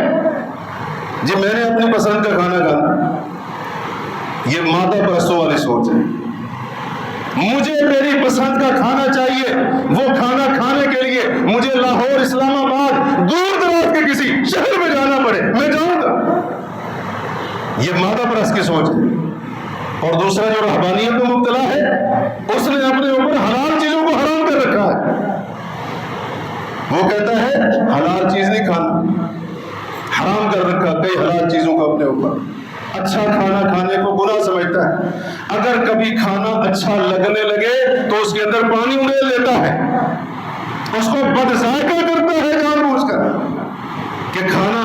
جی میں نے اپنی پسند کا کھانا کھانا. یہ مادہ پرستوں والی سوچ ہے. مجھے میری پسند کا کھانا چاہیے، وہ کھانا کھانے کے لیے مجھے لاہور، اسلام آباد، دور دراز کے کسی شہر میں جانا پڑے میں جاؤں گا. یہ مادہ پرست کی سوچ ہے. اور دوسرا جو رہبانیت میں مبتلا ہے اس نے اپنے اوپر حلال چیزوں کو حرام کر رکھا ہے. وہ کہتا ہے حلال چیز نہیں کھانا، حرام کر رکھا کئی حلال چیزوں کو اپنے اوپر. اچھا کھانا کھانے کو گناہ سمجھتا ہے. اگر کبھی کھانا اچھا لگنے لگے تو اس کے اندر پانی اڑیل لیتا ہے, اس کو بد ذائقہ کرتا ہے جان بوجھ کر کہ کھانا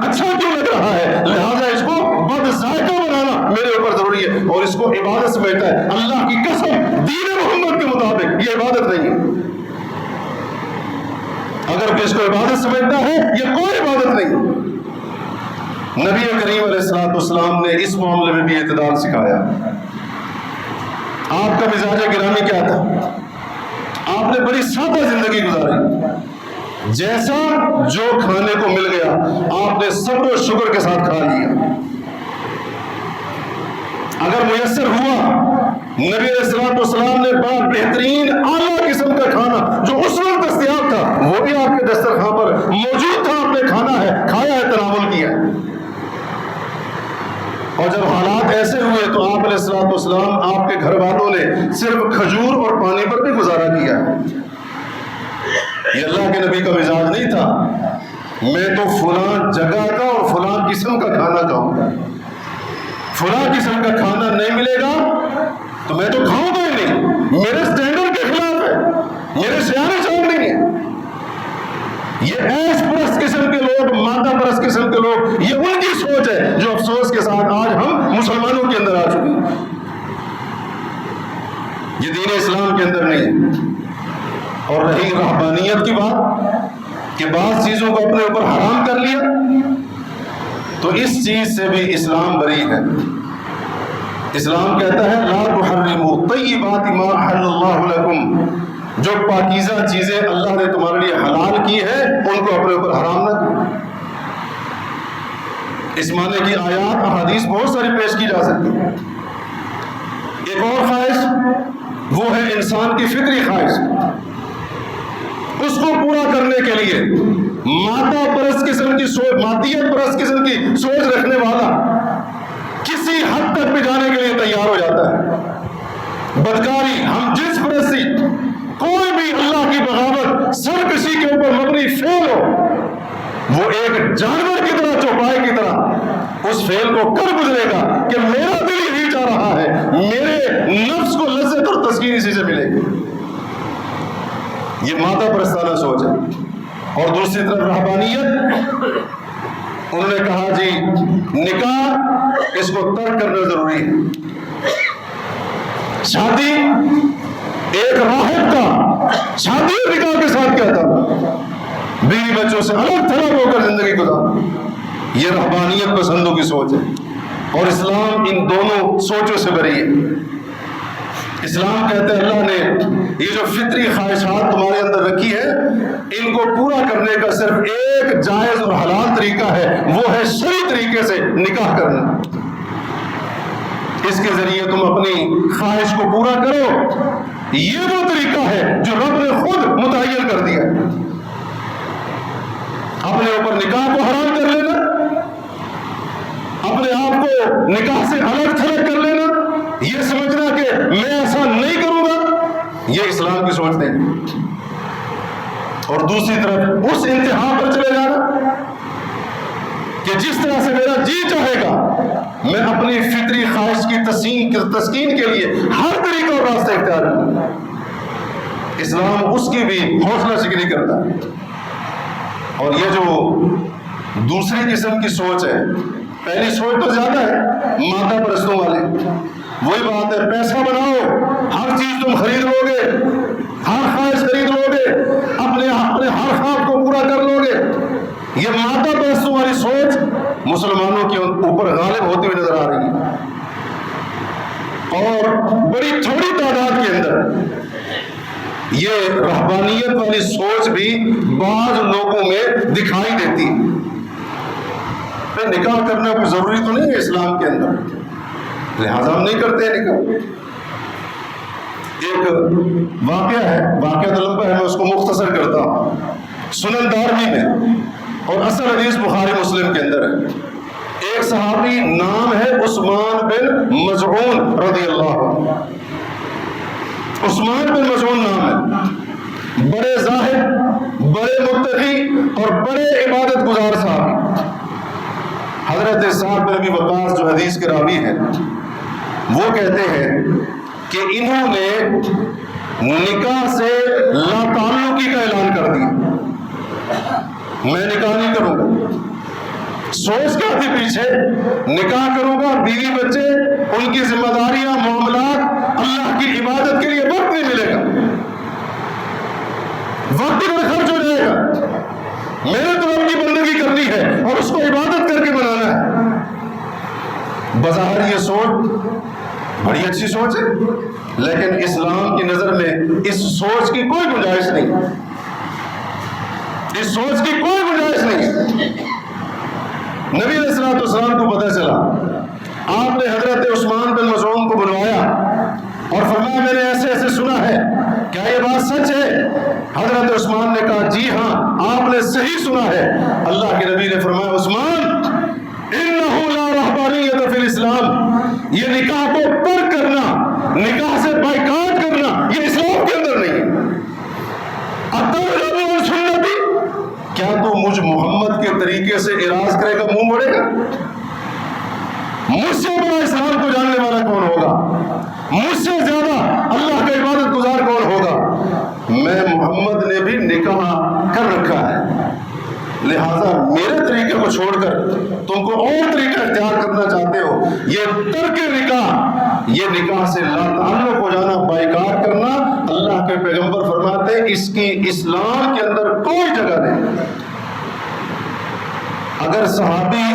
اچھا کیوں لگ رہا ہے, لہذا اس کو بد ذائقہ بنانا میرے اوپر ضروری ہے, اور اس کو عبادت سمجھتا ہے. اللہ کی قسم دین محمد کے مطابق یہ عبادت نہیں ہے. اگر اس کو عبادت سمجھتا ہے یہ کوئی عبادت نہیں. نبی کریم علیہ الصلوۃ والسلام نے اس معاملے میں بھی اعتدال سکھایا. آپ کا مزاج گرامی کیا تھا؟ آپ نے بڑی سادہ زندگی گزاری. جیسا جو کھانے کو مل گیا آپ نے صبر و شکر کے ساتھ کھا لیا. اگر میسر ہوا, نبی علیہ الصلوۃ والسلام نے بڑا بہترین اعلیٰ قسم کا کھانا جو اس وقت دستیاب تھا وہ بھی آپ کے دسترخوان پر موجود تھا, آپ نے کھانا ہے, کھایا ہے, تناول کیا ہے. اور جب حالات ایسے ہوئے تو آپ علیہ الصلوۃ والسلام, آپ کے گھر والوں نے صرف کھجور اور پانی پر بھی گزارا کیا. یہ اللہ کے نبی کا مزاج نہیں تھا میں تو فلاں جگہ کا اور فلاں قسم کا کھانا کھاؤں گا, فلاں قسم کا کھانا نہیں ملے گا تو میں تو کھاؤں گا ہی نہیں, میرے سٹینڈرڈ کے خلاف ہے, میرے سیانے چاند نہیں ہے. یہ ایس پرست قسم کے لوگ, مادہ پرست قسم کے لوگ, یہ ان کی سوچ ہے جو افسوس کے ساتھ آج ہم مسلمانوں کے اندر آ چکی ہے. یہ دین اسلام کے اندر نہیں ہے. اور رہی رہبانیت کی بات کہ بعض چیزوں کو اپنے اوپر حرام کر لیا, تو اس چیز سے بھی اسلام بری ہے. اسلام کہتا ہے لا تحرموا طیبات ما احل اللہ لکم, جو پاکیزہ چیزیں اللہ نے تمہارے لیے حلال کی ہے ان کو اپنے اوپر حرام نہ کرو. اس معنی کی آیات احادیث بہت ساری پیش کی جا سکتی ہیں. ایک اور خواہش وہ ہے انسان کی فطری خواہش, اس کو پورا کرنے کے لیے مادہ پرست قسم کی سوچ, مادیت پرست قسم کی سوچ رکھنے والا کسی حد تک بھی جانے کے لیے تیار ہو جاتا ہے. بدکاری, ہم جنس پرستی, کوئی بھی اللہ کی بغاوت سرکشی کے اوپر مبنی فعل ہو, وہ ایک جانور کی طرح, چوپائے کی طرح اس فعل کو کر گزرے گا کہ میرا دل یہی چاہ رہا ہے, میرے نفس کو لذت اور تسکین اسی سے ملے گی. یہ مادہ پرستانہ سوچ ہے. اور دوسری طرف رہبانیت, انہوں نے کہا جی نکاح اس کو ترک کرنا ضروری ہے. شادی, ایک راہب کا شادی اور نکاح کے ساتھ کیا تھا, بیوی بچوں سے الگ تھلگ ہو کر زندگی گزار. یہ رہبانیت پسندوں کی سوچ ہے, اور اسلام ان دونوں سوچوں سے بری ہے. اسلام کہتے ہیں اللہ نے یہ جو فطری خواہشات تمہارے اندر رکھی ہے ان کو پورا کرنے کا صرف ایک جائز اور حلال طریقہ ہے, وہ ہے شرعی طریقے سے نکاح کرنا. اس کے ذریعے تم اپنی خواہش کو پورا کرو. یہ وہ طریقہ ہے جو رب نے خود متعین کر دیا. اپنے اوپر نکاح کو حرام کر لینا, اپنے آپ کو نکاح سے الگ تھلگ کر لینا, یہ سمجھنا کہ میں ایسا نہیں کروں گا, یہ اسلام کی سوچ نہیں. اور دوسری طرف اس انتہا پر چلے جانا کہ جس طرح سے میرا جی چاہے گا میں اپنی فطری خواہش کی تسکین کے لیے ہر طریقہ اور راستہ اختیار کروں. اسلام اس کی بھی حوصلہ شکنی کرتا ہے. اور یہ جو دوسری قسم کی سوچ ہے, پہلی سوچ تو زیادہ ہے مادہ پرستوں والی, وہی بات ہے پیسہ بناؤ, ہر چیز تم خرید لو گے, ہر خواہش خرید لو گے, اپنے ہر خواب کو پورا کر لو گے. یہ مادہ پرستوں والی سوچ مسلمانوں کے اوپر غالب ہوتی ہوئی نظر آ رہی ہے. اور بڑی تھوڑی تعداد کے اندر یہ رہبانیت والی سوچ بھی بعض لوگوں میں دکھائی دیتی ہے. نکاح کرنا کوئی ضروری تو نہیں ہے اسلام کے اندر, لہذا ہم نہیں کرتے نکاح. ایک واقعہ ہے, واقعہ تو لمبا ہے, میں اس کو مختصر کرتا ہوں. سنن دارمی میں اور اصل حدیث بخاری مسلم کے اندر ہے. ایک صحابی نام ہے عثمان بن مظعون رضی اللہ عنہ. عثمان بن مظعون نام ہے, بڑے زاہد, بڑے متقی اور بڑے عبادت گزار صحابی. حضرت سعد بن ابی وقاص جو حدیث کے راوی ہیں وہ کہتے ہیں کہ انہوں نے نکاح سے لا تعلقی کا اعلان کر دیا، میں نکاح نہیں کروں گا۔ سوچ کیا تھی پیچھے؟ نکاح کروں گا، بیوی بچے، ان کی ذمہ داریاں، معاملات، اللہ کی عبادت کے لیے وقت نہیں ملے گا، وقت ادھر خرچ ہو جائے گا۔ میں نے تو رب کی بندگی کرنی ہے اور اس کو عبادت کر کے بنانا ہے۔ بظاہر یہ سوچ بڑی اچھی سوچ ہے، لیکن اسلام کی نظر میں اس سوچ کی کوئی گنجائش نہیں، اس سوچ کی کوئی گنجائش نہیں۔ نبی علیہ الصلوۃ والسلام کو پتہ چلا، آپ نے حضرت عثمان بن مظعون کو بلوایا اور فرمایا میں نے ایسے ایسے سنا ہے، کیا یہ بات سچ ہے؟ حضرت عثمان نے کہا جی ہاں آپ نے صحیح سنا ہے۔ اللہ کے نبی نے فرمایا عثمان انہ لا رہبانیۃ فی الاسلام، یہ نکاح کو ترک کرنا، نکاح سے بائیکاٹ کرنا یہ اسلام کے اندر نہیں ہے۔ اترغب عن سنتی، کیا تو مجھ محمد کے طریقے سے اعراض کرے گا، منہ موڑے گا؟ مجھ سے بڑا اسلام کو جاننے والا کون ہوگا؟ مجھ سے زیادہ اللہ کا عبادت گزار کون ہوگا؟ میں محمد نے بھی نکاح کر رکھا ہے، لہذا میرے طریقے کو چھوڑ کر تم کو اور طریقہ اختیار کرنا چاہتے ہو، یہ ترک نکاح، یہ نکاح سے لا تعلق ہو جانا، بائیکاٹ کرنا، اللہ کے پیغمبر فرماتے ہیں اس کی اسلام کے اندر کوئی جگہ نہیں۔ اگر صحابی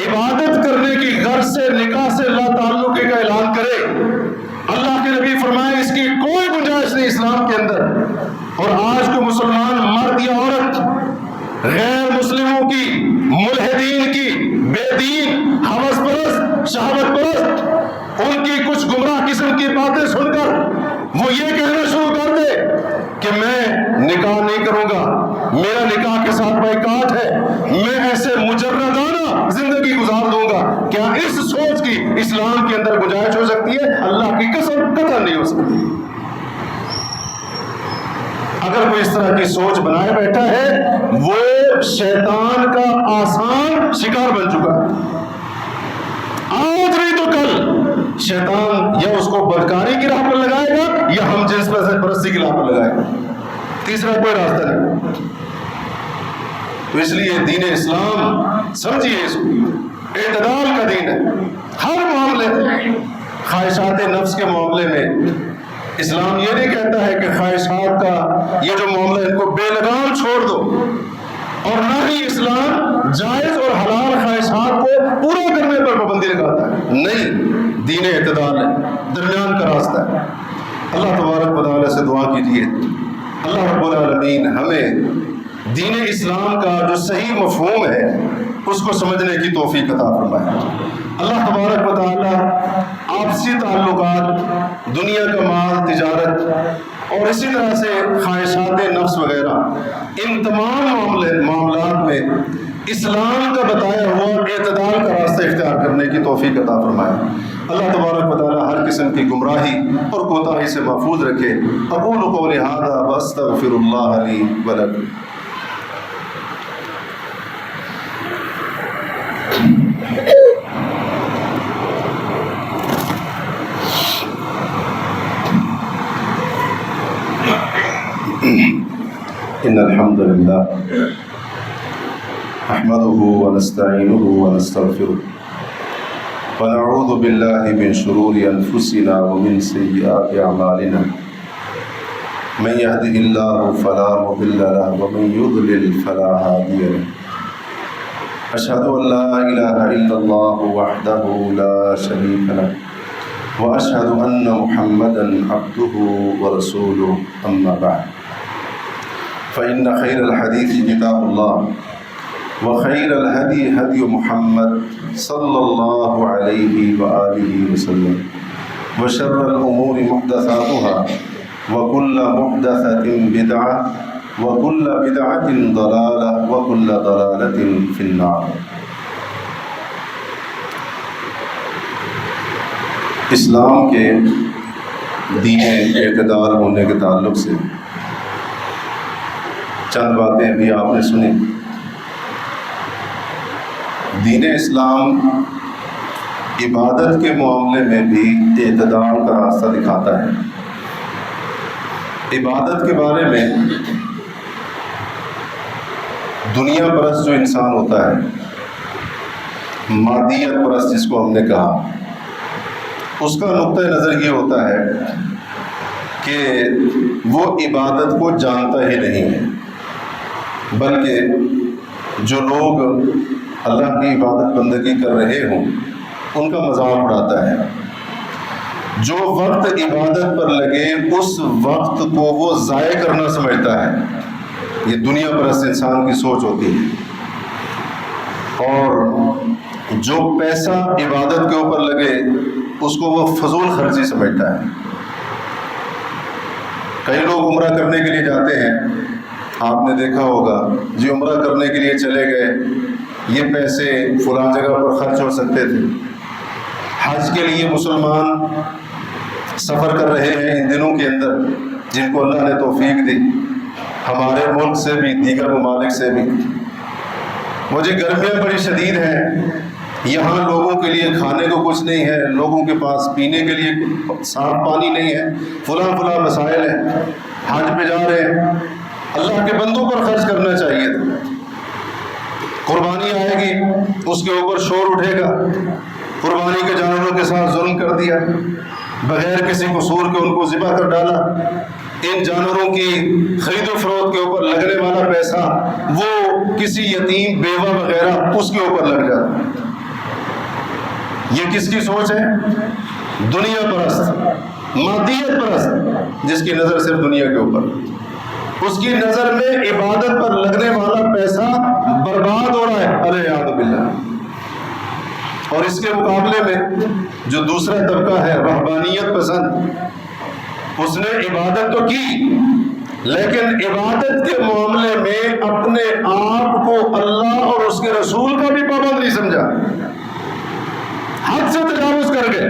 عبادت کرنے کی غرض سے نکاح سے لا تعلقی کا اعلان کرے، اللہ کے نبی فرمائے اس کی کوئی گنجائش نہیں اسلام کے اندر۔ اور آج کو مسلمان مرد یا عورت غیر مسلموں کی، ملحدین کی، بے دین، ہوس پرست، شہوت پرست، ان کی کچھ گمراہ قسم کی باتیں سن کر وہ یہ کہنا شروع کر دے کہ میں نکاح نہیں کروں گا، میرا نکاح کے ساتھ بائیکاٹ ہے، میں ایسے مجردانہ زندگی گزار دوں گا، کیا اس سوچ کی اسلام کے اندر گنجائش ہو سکتی ہے؟ اللہ کی قسم قطعاً نہیں ہو سکتی۔ اگر کوئی اس طرح کی سوچ بنائے بیٹھا ہے وہ شیطان کا آسان شکار بن چکا ہے۔ آج نہیں تو کل شیطان یا اس کو بدکاری کی راہ پر لگائے گا یا ہم جنس پرستی کی راہ پر لگائے گا، تیسرا کوئی راستہ نہیں۔ تو اس لیے دین اسلام سمجھیے اس کو اعتدال کا دین ہے، ہر معاملے میں۔ خواہشات نفس کے معاملے میں اسلام یہ نہیں کہتا ہے کہ خواہشات کا یہ جو معاملہ ہے ان کو بے لگام چھوڑ دو، اور نہ ہی اسلام جائز اور حلال خواہشات کو پورا کرنے پر پابندی لگاتا ہے، نہیں، دین اعتدال ہے، درمیان کا راستہ ہے۔ اللہ تبارک و تعالیٰ سے دعا کیجیے اللہ رب العالمین ہمیں دین اسلام کا جو صحیح مفہوم ہے اس کو سمجھنے کی توفیق عطا فرمائے۔ اللہ تبارک و تعالیٰ آپسی تعلقات، دنیا کا مال، تجارت اور اسی طرح سے خواہشات نفس وغیرہ ان تمام معاملات میں اسلام کا بتایا ہوا اعتدال کا راستہ اختیار کرنے کی توفیق عطا فرمائے۔ اللہ تبارک و تعالیٰ ہر قسم کی گمراہی اور کوتاہی سے محفوظ رکھے۔ اقول قولی ھذا واستغفر اللہ لی ولکم۔ ان الحمد للہ نحمده ونستعینه ونستغفره ونعوذ باللہ من شرور انفسنا ومن سیئات اعمالنا من يهده اللہ فلا مضل له ومن يضلل فلا هادی له اشهد ان لا الہ الا اللہ وحدہ لا شریک له واشهد ان محمدا عبده ورسوله اما بعد فإن خير الحديث كتاب الله وخير الهدي هدي محمد صلى الله عليه وآله وسلم وشر الأمور محدثاتها وكل محدثة بدعة وكل بدعة ضلالة وكل ضلالة في النار۔ اسلام کے دین اعتدال ہونے کے تعلق سے چند باتیں بھی آپ نے سنی۔ دین اسلام عبادت کے معاملے میں بھی اعتدال کا راستہ دکھاتا ہے۔ عبادت کے بارے میں دنیا پرست جو انسان ہوتا ہے، مادیت پرست جس کو ہم نے کہا، اس کا نقطہ نظر یہ ہوتا ہے کہ وہ عبادت کو جانتا ہی نہیں ہے، بلکہ جو لوگ اللہ کی عبادت بندگی کر رہے ہوں ان کا مذاق اڑاتا ہے۔ جو وقت عبادت پر لگے اس وقت کو وہ ضائع کرنا سمجھتا ہے۔ یہ دنیا پرست انسان کی سوچ ہوتی ہے۔ اور جو پیسہ عبادت کے اوپر لگے اس کو وہ فضول خرچی سمجھتا ہے۔ کئی لوگ عمرہ کرنے کے لیے جاتے ہیں، آپ نے دیکھا ہوگا جی عمرہ کرنے کے لیے چلے گئے، یہ پیسے فلاں جگہ پر خرچ ہو سکتے تھے۔ حج کے لیے مسلمان سفر کر رہے ہیں ان دنوں کے اندر، جن کو اللہ نے توفیق دی، ہمارے ملک سے بھی دیگر ممالک سے بھی۔ مجھے گرمیاں بڑی شدید ہیں، یہاں لوگوں کے لیے کھانے کو کچھ نہیں ہے، لوگوں کے پاس پینے کے لیے صاف پانی نہیں ہے، فلاں مسائل ہیں، حج پہ جا رہے ہیں۔ اللہ کے بندوں پر خرچ کرنا چاہیے تھا۔ قربانی آئے گی، اس کے اوپر شور اٹھے گا، قربانی کے جانوروں کے ساتھ ظلم کر دیا، بغیر کسی قصور کے ان کو ذبح کر ڈالا۔ ان جانوروں کی خرید و فروخت کے اوپر لگنے والا پیسہ وہ کسی یتیم بیوہ وغیرہ اس کے اوپر لگ جاتا۔ یہ کس کی سوچ ہے؟ دنیا پرست، مادیت پرست، جس کی نظر صرف دنیا کے اوپر۔ اس کی نظر میں عبادت پر لگنے والا پیسہ برباد ہو رہا ہے، الیاذ باللہ۔ اور اس کے مقابلے میں جو دوسرا طبقہ ہے رہبانیت پسند، اس نے عبادت تو کی لیکن عبادت کے معاملے میں اپنے آپ کو اللہ اور اس کے رسول کا بھی پابند نہیں سمجھا، حد سے تجاوز کر گئے،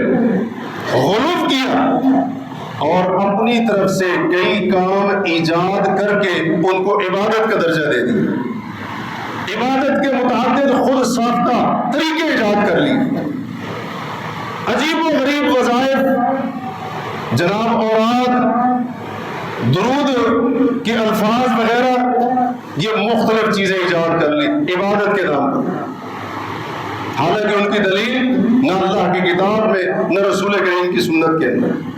غلو کیا اور اپنی طرف سے کئی کام ایجاد کر کے ان کو عبادت کا درجہ دے دیا۔ عبادت کے متعدد خود ساختہ طریقے ایجاد کر لیے، عجیب و غریب وظائف، جناب اوراد، درود کے الفاظ وغیرہ، یہ مختلف چیزیں ایجاد کر لی عبادت کے نام پر، حالانکہ ان کی دلیل نہ اللہ کی کتاب میں نہ رسول کریم کی سنت کے اندر۔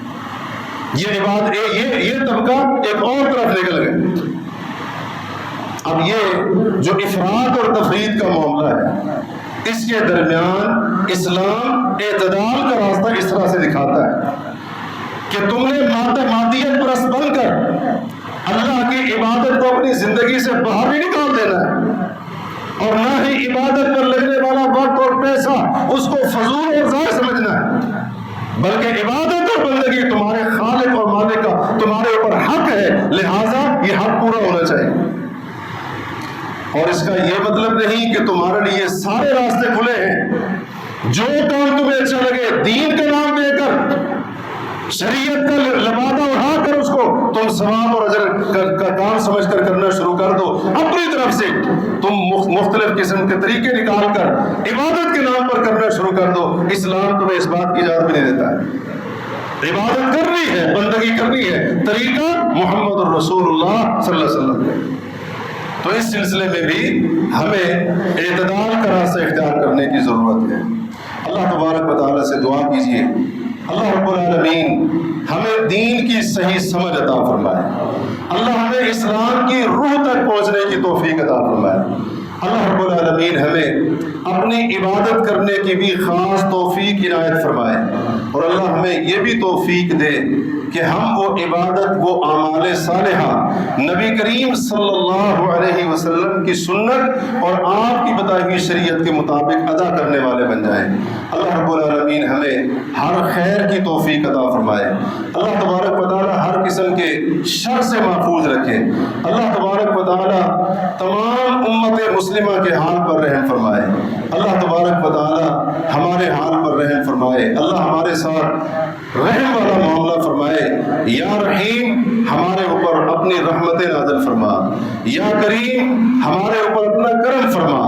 یہ طبقہ ایک اور طرف نکل گئے۔ اب یہ جو افراد اور تفرید کا معاملہ ہے، اس کے درمیان اسلام اعتدال کا راستہ اس طرح سے دکھاتا ہے کہ تم نے مادیت پرست بن کر اللہ کی عبادت کو اپنی زندگی سے باہر بھی نکال دینا ہے، اور نہ ہی عبادت پر لگنے والا وقت اور پیسہ اس کو فضول اور ضائع سمجھنا ہے، بلکہ عبادت اور بندگی تمہارے خالق اور مالک کا تمہارے اوپر حق ہے، لہٰذا یہ حق پورا ہونا چاہیے۔ اور اس کا یہ مطلب نہیں کہ تمہارے لیے سارے راستے کھلے ہیں، جو کام تمہیں اچھا لگے دین کا نام دے کر، شریعت کا لبادہ اٹھا کر اس کو تم ثواب اور اجر کا کام سمجھ کر کرنا شروع کر دو۔ اپنی طرف سے تم مختلف قسم کے طریقے نکال کر عبادت کے نام پر کرنا شروع کر دو۔ اسلام تمہیں اس بات کی اجازت بھی نہیں دیتا ہے۔ عبادت کرنی ہے، بندگی کرنی ہے، طریقہ محمد الرسول اللہ صلی اللہ علیہ وسلم۔ تو اس سلسلے میں بھی ہمیں اعتدال کا راستہ اختیار کرنے کی ضرورت ہے۔ اللہ تبارک و تعالیٰ سے دعا کیجیے اللہ رب العالمین ہمیں دین کی صحیح سمجھ عطا فرمائے، اللہ ہمیں اسلام کی روح تک پہنچنے کی توفیق عطا فرمائے، اللہ رب العالمین ہمیں اپنی عبادت کرنے کی بھی خاص توفیق عنایت فرمائے، اور اللہ ہمیں یہ بھی توفیق دے کہ ہم وہ عبادت، وہ اعمال صالحہ نبی کریم صلی اللہ علیہ وسلم کی سنت اور آپ کی بتائی ہوئی شریعت کے مطابق ادا کرنے والے بن جائیں۔ اللہ رب العالمین ہمیں ہر خیر کی توفیق عطا فرمائے، اللہ تبارک و تعالی ہر قسم کے شر سے محفوظ رکھے، اللہ تبارک و تعالی تمام امت مسلمہ کے حال پر رحم فرمائے، اللہ تبارک و تعالی ہمارے حال پر رحم فرمائے، اللہ ہمارے ساتھ رحم والا معاملہ فرمائے، یا رحیم ہمارے اوپر اپنی رحمت نازل فرما، یا کریم ہمارے اوپر اپنا کرم فرما،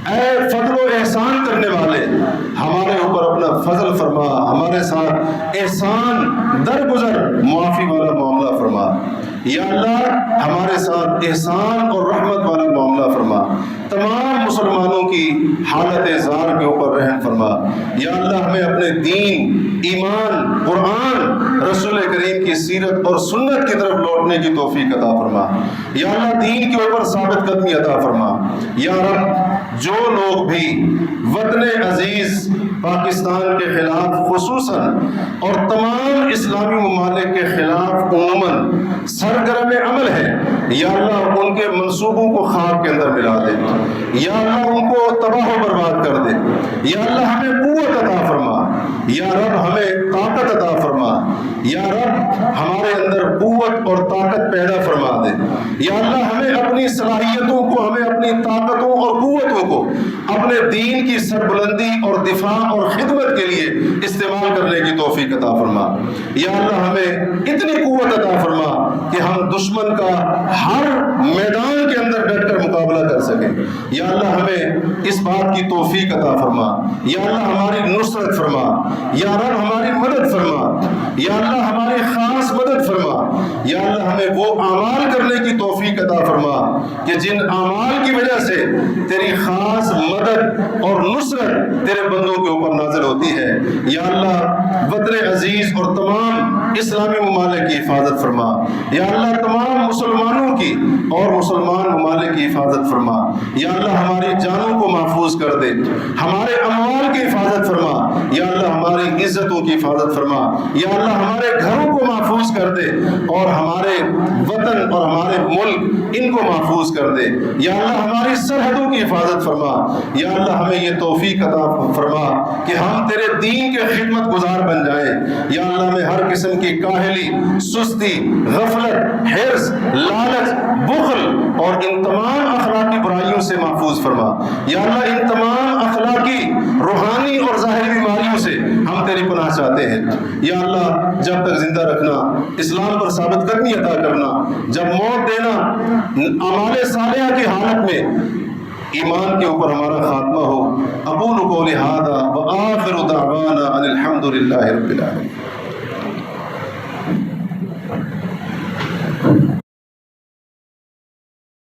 اے فضل و احسان فرما، ہمارے ساتھ احسان درگزر معافی والا معاملہ فرما۔ یا اللہ ہمارے ساتھ احسان اور رحمت والا معاملہ فرما، تمام مسلمانوں کی حالت زار کے اوپر رحم فرما۔ یا اللہ ہمیں اپنے دین، ایمان، قرآن، رسول کریم کی سیرت اور سنت کی طرف لوٹنے کی توفیق عطا فرما۔ یا اللہ دین کے اوپر ثابت قدمی عطا فرما۔ یا رب جو لوگ بھی وطن عزیز پاکستان کے خلاف خصوصاً اور تمام اسلامی ممالک کے خلاف عموماً سرگرم عمل ہے، یا اللہ ان کے منصوبوں کو خاک کے اندر ملا دے، یا اللہ ان کو تباہ و برباد کر دے۔ یا اللہ ہمیں قوت عطا فرما، یا رب ہمیں طاقت عطا فرما، یا رب ہمارے اندر قوت اور طاقت پیدا فرما دے۔ یا اللہ ہمیں اپنی صلاحیتوں کو، ہمیں اپنی طاقتوں اور قوتوں کو اپنے دین کی سربلندی اور دفاع اور خدمت کے لیے استعمال کرنے کی توفیق عطا فرما۔ یا اللہ ہمیں اتنی قوت عطا فرما کہ ہم دشمن کا ہر میدان کے اندر ڈٹ کر مقابلہ کر سکیں۔ یا اللہ ہمیں اس بات کی توفیق عطا فرما۔ یا اللہ ہماری نصرت فرما، یا رب ہماری مدد فرما، یا اللہ ہماری خاص مدد فرما۔ یا اللہ ہمیں وہ اعمال کرنے کی توفیق عطا فرما کہ جن اعمال کی وجہ سے تیری خاص مدد اور نصرت تیرے بندوں کے اوپر نازل ہوتی ہے۔ یا اللہ وطن عزیز اور تمام اسلامی ممالک کی حفاظت فرما۔ یا اللہ تمام مسلمانوں کی اور مسلمان ممالک کی حفاظت فرما۔ یا اللہ ہماری جانوں کو محفوظ کر دے، ہمارے اموال کی حفاظت فرما۔ یا اللہ ہماری عزتوں کی حفاظت فرما۔ یا اللہ ہمارے گھروں کو محفوظ کر دے اور ہمارے وطن اور ہمارے ملک ان کو محفوظ کر دے۔ یا اللہ ہماری سرحدوں کی حفاظت فرما۔ یا اللہ ہمیں یہ توفیق عطا فرما کہ ہم تیرے دین کے خدمت گزار بن جائیں۔ یا اللہ ہمیں ہر قسم کی کاہلی، سستی، غفلت، حرص، لالچ، بخل اور ان تمام اخلاقی برائیوں سے محفوظ فرما۔ یا اللہ ان تمام اخلاقی، روحانی اور ظاہری بیماریوں سے ہم تیری پناہ چاہتے ہیں۔ یا اللہ جب تک زندہ رکھنا، اسلام پر ثابت قدمی عطا کرنا، جب موت دینا، اعمال صالحہ کی حالت میں ایمان کے اوپر ہمارا خاتمہ ہو۔ اقول قولی ھذا وآخر دعوانا ان الحمد للہ رب العالمین۔